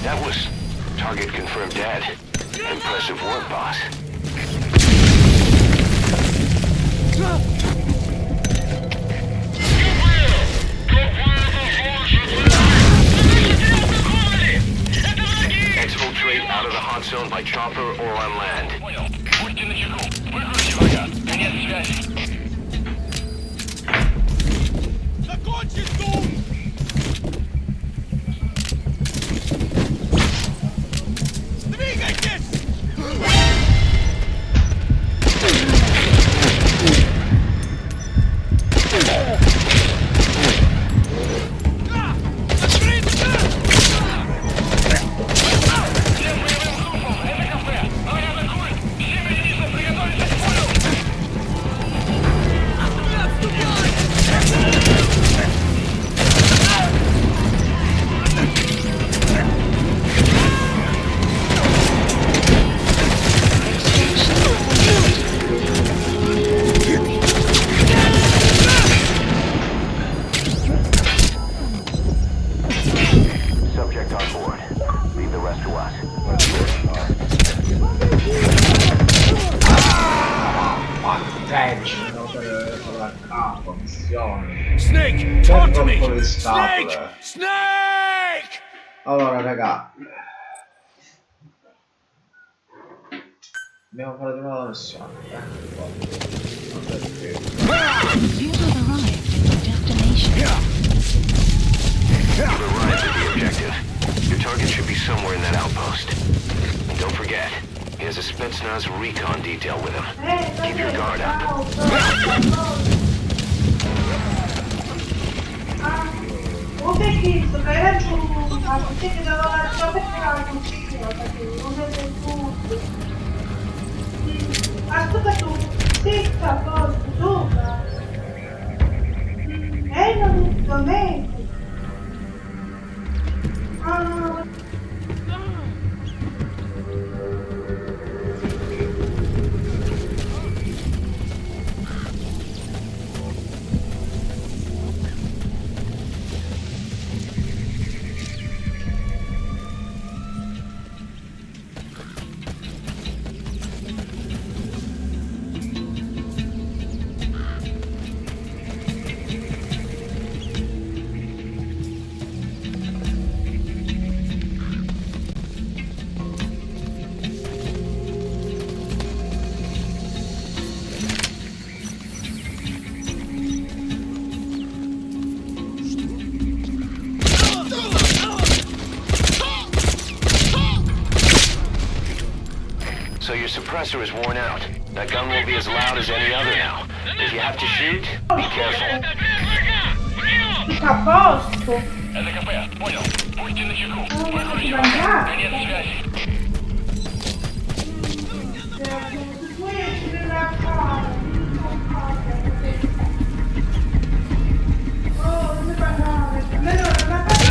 That was target confirmed dead. Impressive work, boss. Exfiltrate out of the hot zone by chopper or on land. Понял. Будьте начеку. Выгрузите врага. Конец связи. Закончить тут! Двигайтесь! Subject on board. Leave the rest to us. Snake, talk to me! Troppo le Snake! scatole. Snake! Allora, raga, dobbiamo fare di nuovo la missione. You have arrived at your destination. You've arrived at the objective. Your target should be somewhere in that outpost. And don't forget, he has a Spetsnaz recon detail with him. Keep your guard up. visto che era giunta, perché ti davo la già perché la consiglio, perché non è del tutto. Ascolta tu, zitta, posto, sopra. Non tutto me. Ah. So your suppressor is worn out. That gun won't be as loud as any other now. If you have to shoot, be careful. A posto. ЛКП, понял. Будьте начеку. Non Выключи ti врага. mangiare. Конец связи. Poi ci deve fare. Oh, non mi parlare. Allora, la parte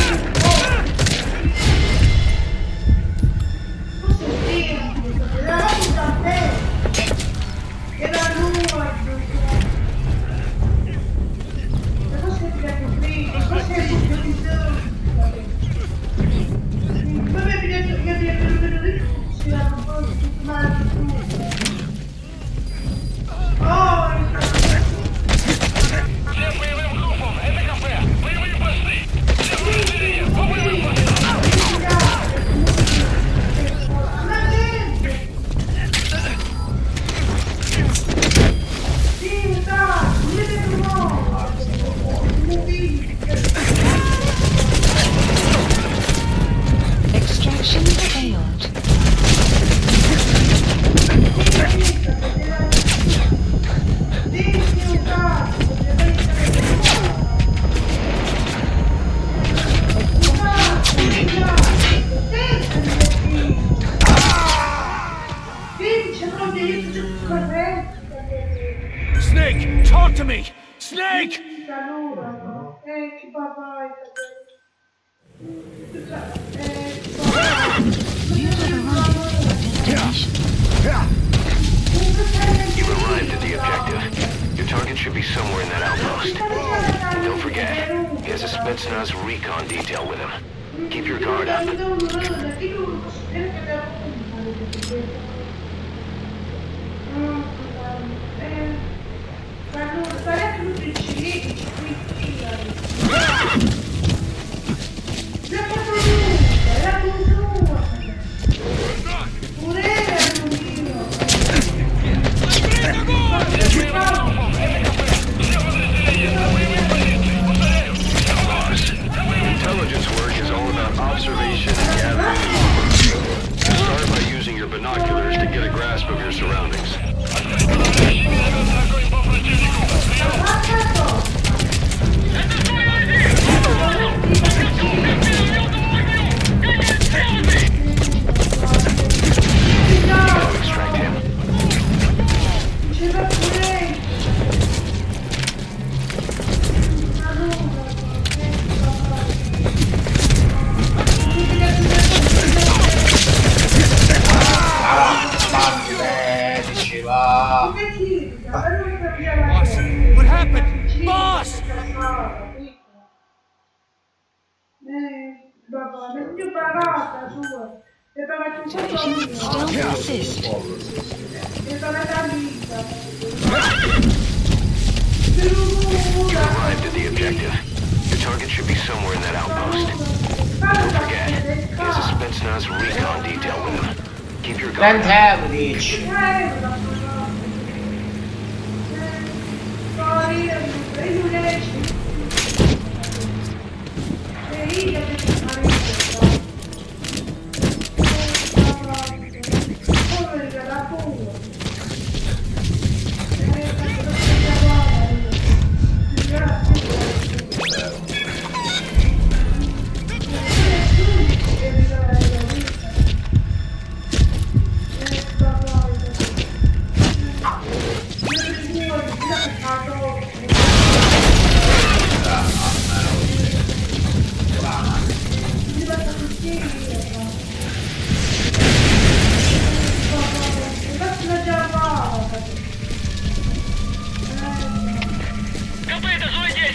era nuova, le cose che abbiamo preso, le cose che abbiamo preso. Poi mi ha detto che abbiamo preso si erano poi male tutto. Oh, Всем боевым группам, это кафе. Боевые посты. Все подразделения, по боевым постам. Extraction failed. Snake, talk to me! Snake! Che papà. You've arrived at the objective. Your target should be somewhere in that outpost. And don't forget, he has a Spetsnaz recon detail with him. Keep your guard up. Intelligence work is all about observation and gathering. Start by using your binoculars to get a grasp of your surroundings. Extract him. What happened? Boss! Sufficient stealth assist. You've arrived at the objective. Your target should be somewhere in that outpost. Don't forget, he has a Spetsnaz recon detail with him. Keep your guard up. Average.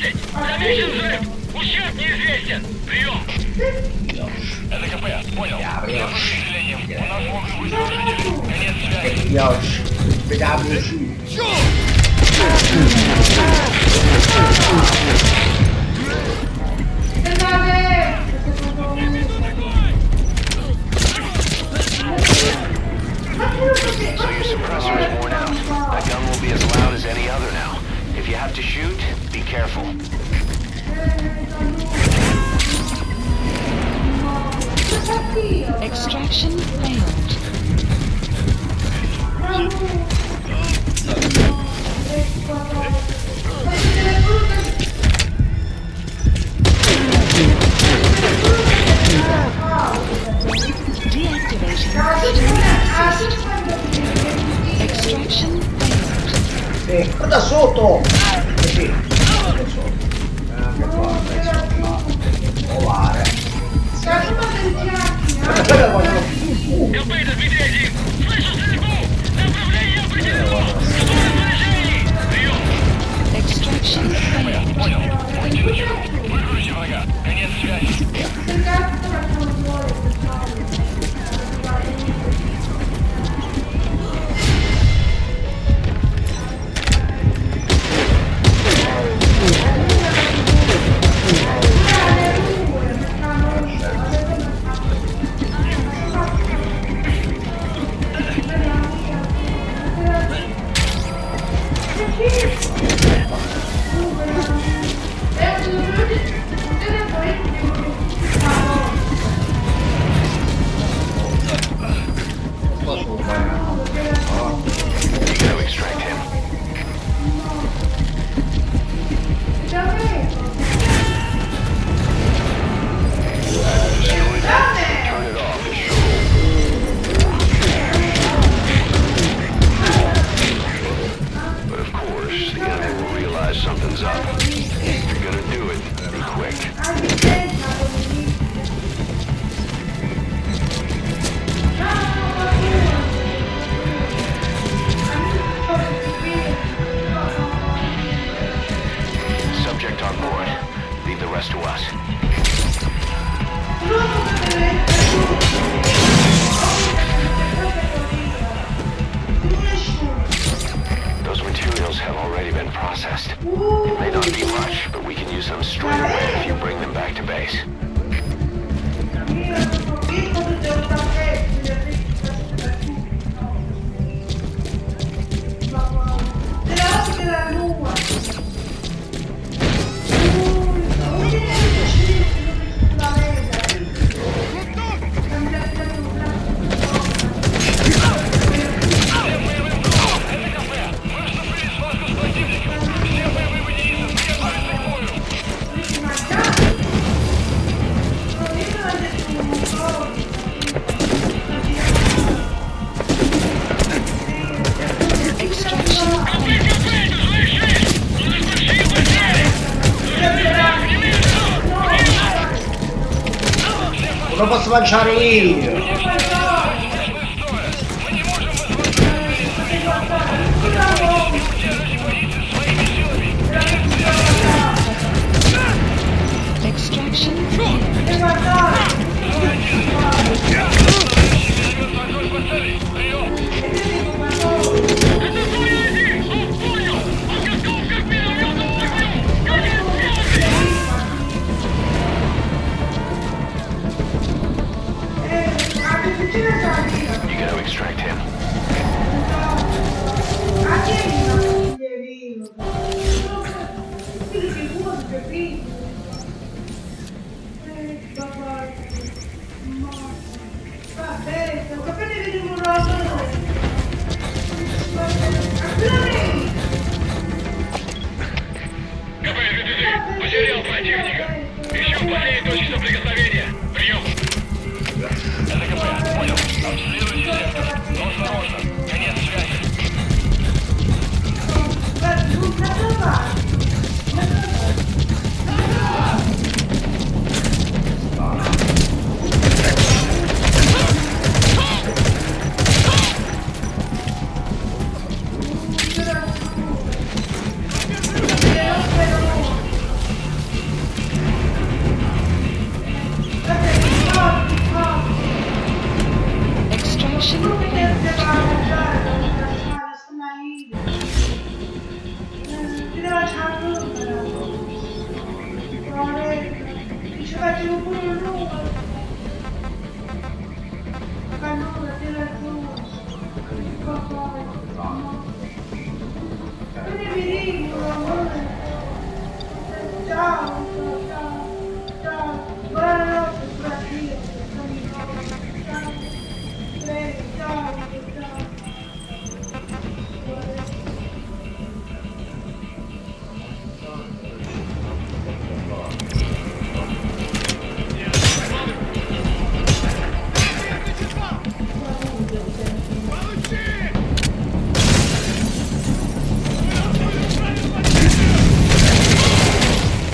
10. Замечен взрыв. Ущерб неизвестен. Прием. Это КП. Понял. Держу усилением. У нас могут быть нарушители. Конец связи. Yosh, vediamo So your suppressor is worn out. That gun will be as loud as any other now. If you have to shoot, be careful. Extraction failed. Deactivation. Extraction failed. da sotto! Così, da sotto. Anche qua, adesso qua. Ovare. КП, это Дмитрий-1. Слышу стрельбу. Направление определено. Готовы к поражению. Прием. Extraction failed. Понял. Уйди на чеку. Выкрути врага. Конец связи. Something's up. If you're gonna do it, be quick. Subject on board. Leave the rest to us. Those materials have already been processed. It may not be much, but we can use them straight away if you bring them back to base. Lo posso lanciare io! Extraction Thank you.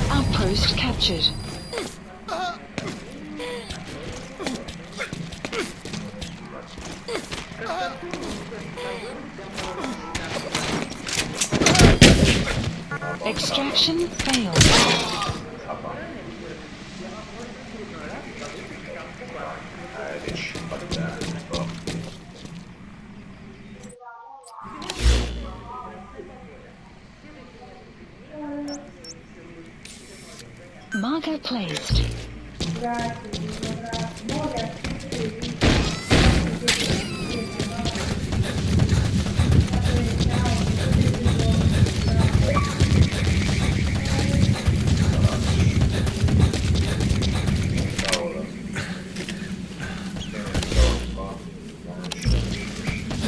Outpost captured. Extraction failed. Marker placed.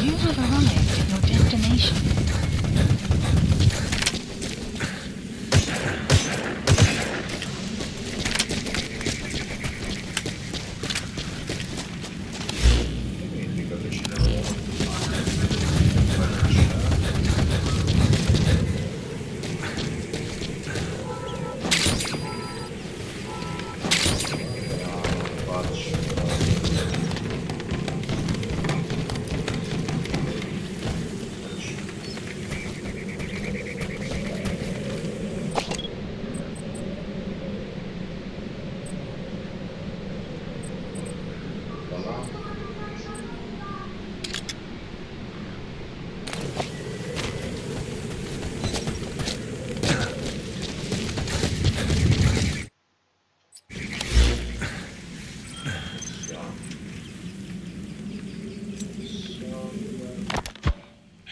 You have arrived at your destination.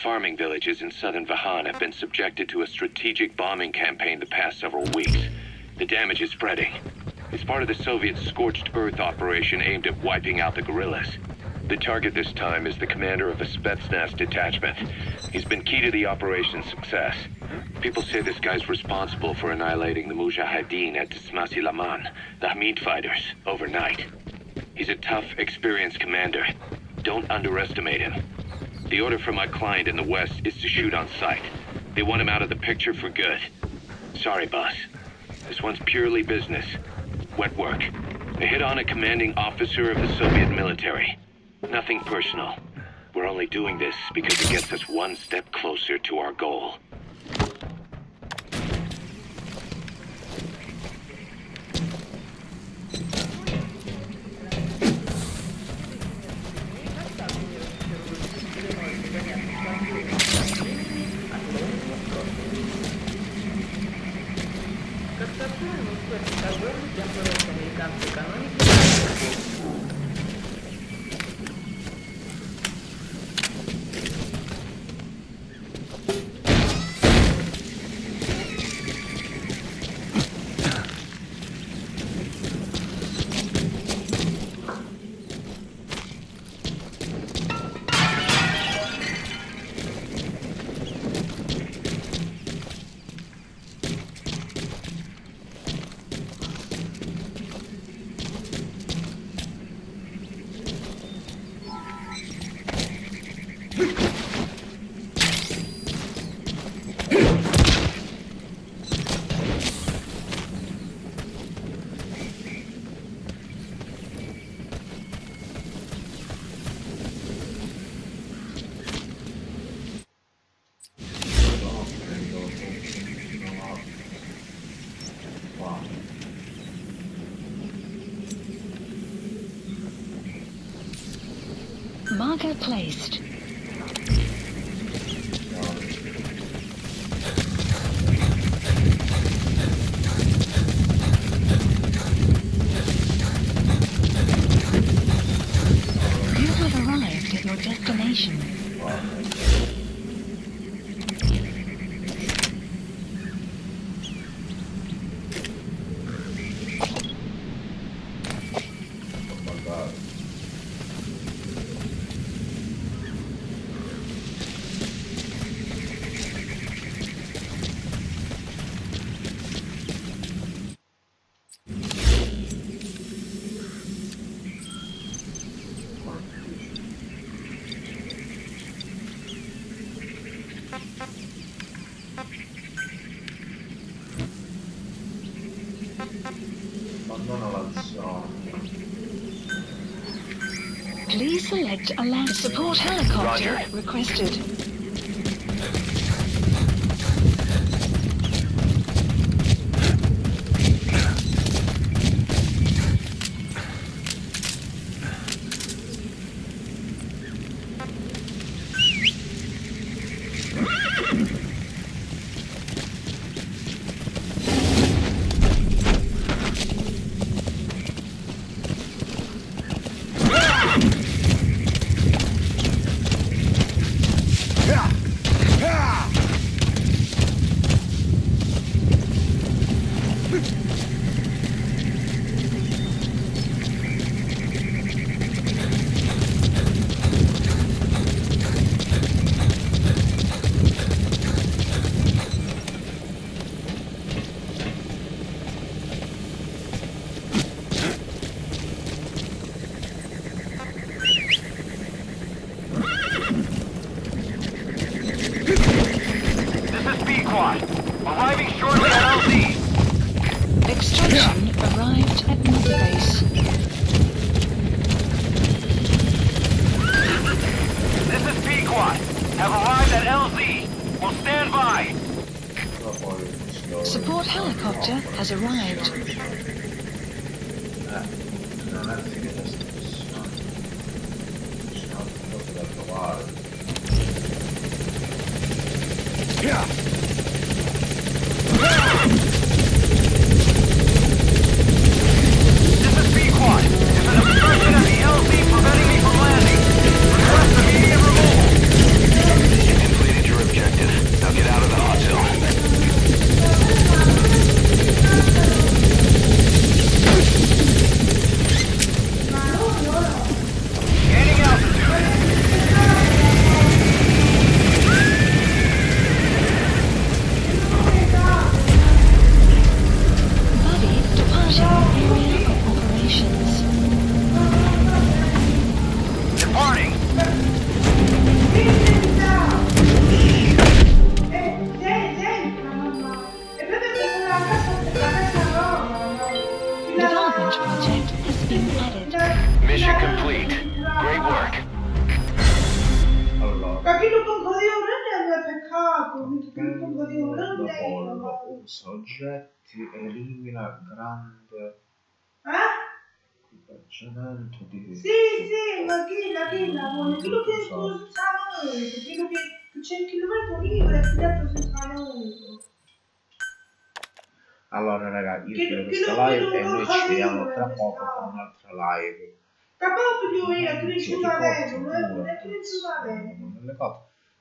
Farming villages in southern Vahan have been subjected to a strategic bombing campaign the past several weeks. The damage is spreading. It's part of the Soviet Scorched Earth operation aimed at wiping out the guerrillas. The target this time is the commander of a Spetsnaz detachment. He's been key to the operation's success. People say this guy's responsible for annihilating the Mujahideen at Tismasi Laman, the Hamid fighters, overnight. He's a tough, experienced commander. Don't underestimate him. The order from my client in the west is to shoot on sight. They want him out of the picture for good. Sorry, boss. This one's purely business. Wet work. A hit on a commanding officer of the Soviet military. Nothing personal. We're only doing this because it gets us one step closer to our goal. Marker placed. Abbandona la zona. Please select a land support helicopter requested. Arriving shortly at LZ. Extraction arrived at Mother Base. This is Pequod. Have arrived at LZ. Will stand by. Support helicopter has arrived. Non è finita sta missione. Ci sono altre cose da trovare. This is Pequod. There's an obstruction at the LZ preventing me from landing. Request immediate removal. You completed your objective. Now get out of the hot zone. Gaining altitude. Buddy departing area of operations. Departing. Development project has been added. Mission complete. Great work. Allora, Capito con così un rende è peccato, con così un rende pollo, usa oggetti, elimina grande equipaggiamento di sì, ma chi la vuole? Quello che è senza noi, quello che c'è il chilometro libero e quello senza noi. Allora raga, io chiudo questa live e noi ci vediamo tra poco con un'altra live.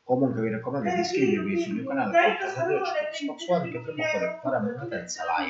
Comunque vi raccomando di iscrivervi sul mio canale, Xboxseresx, che tra poco faremo una terza live.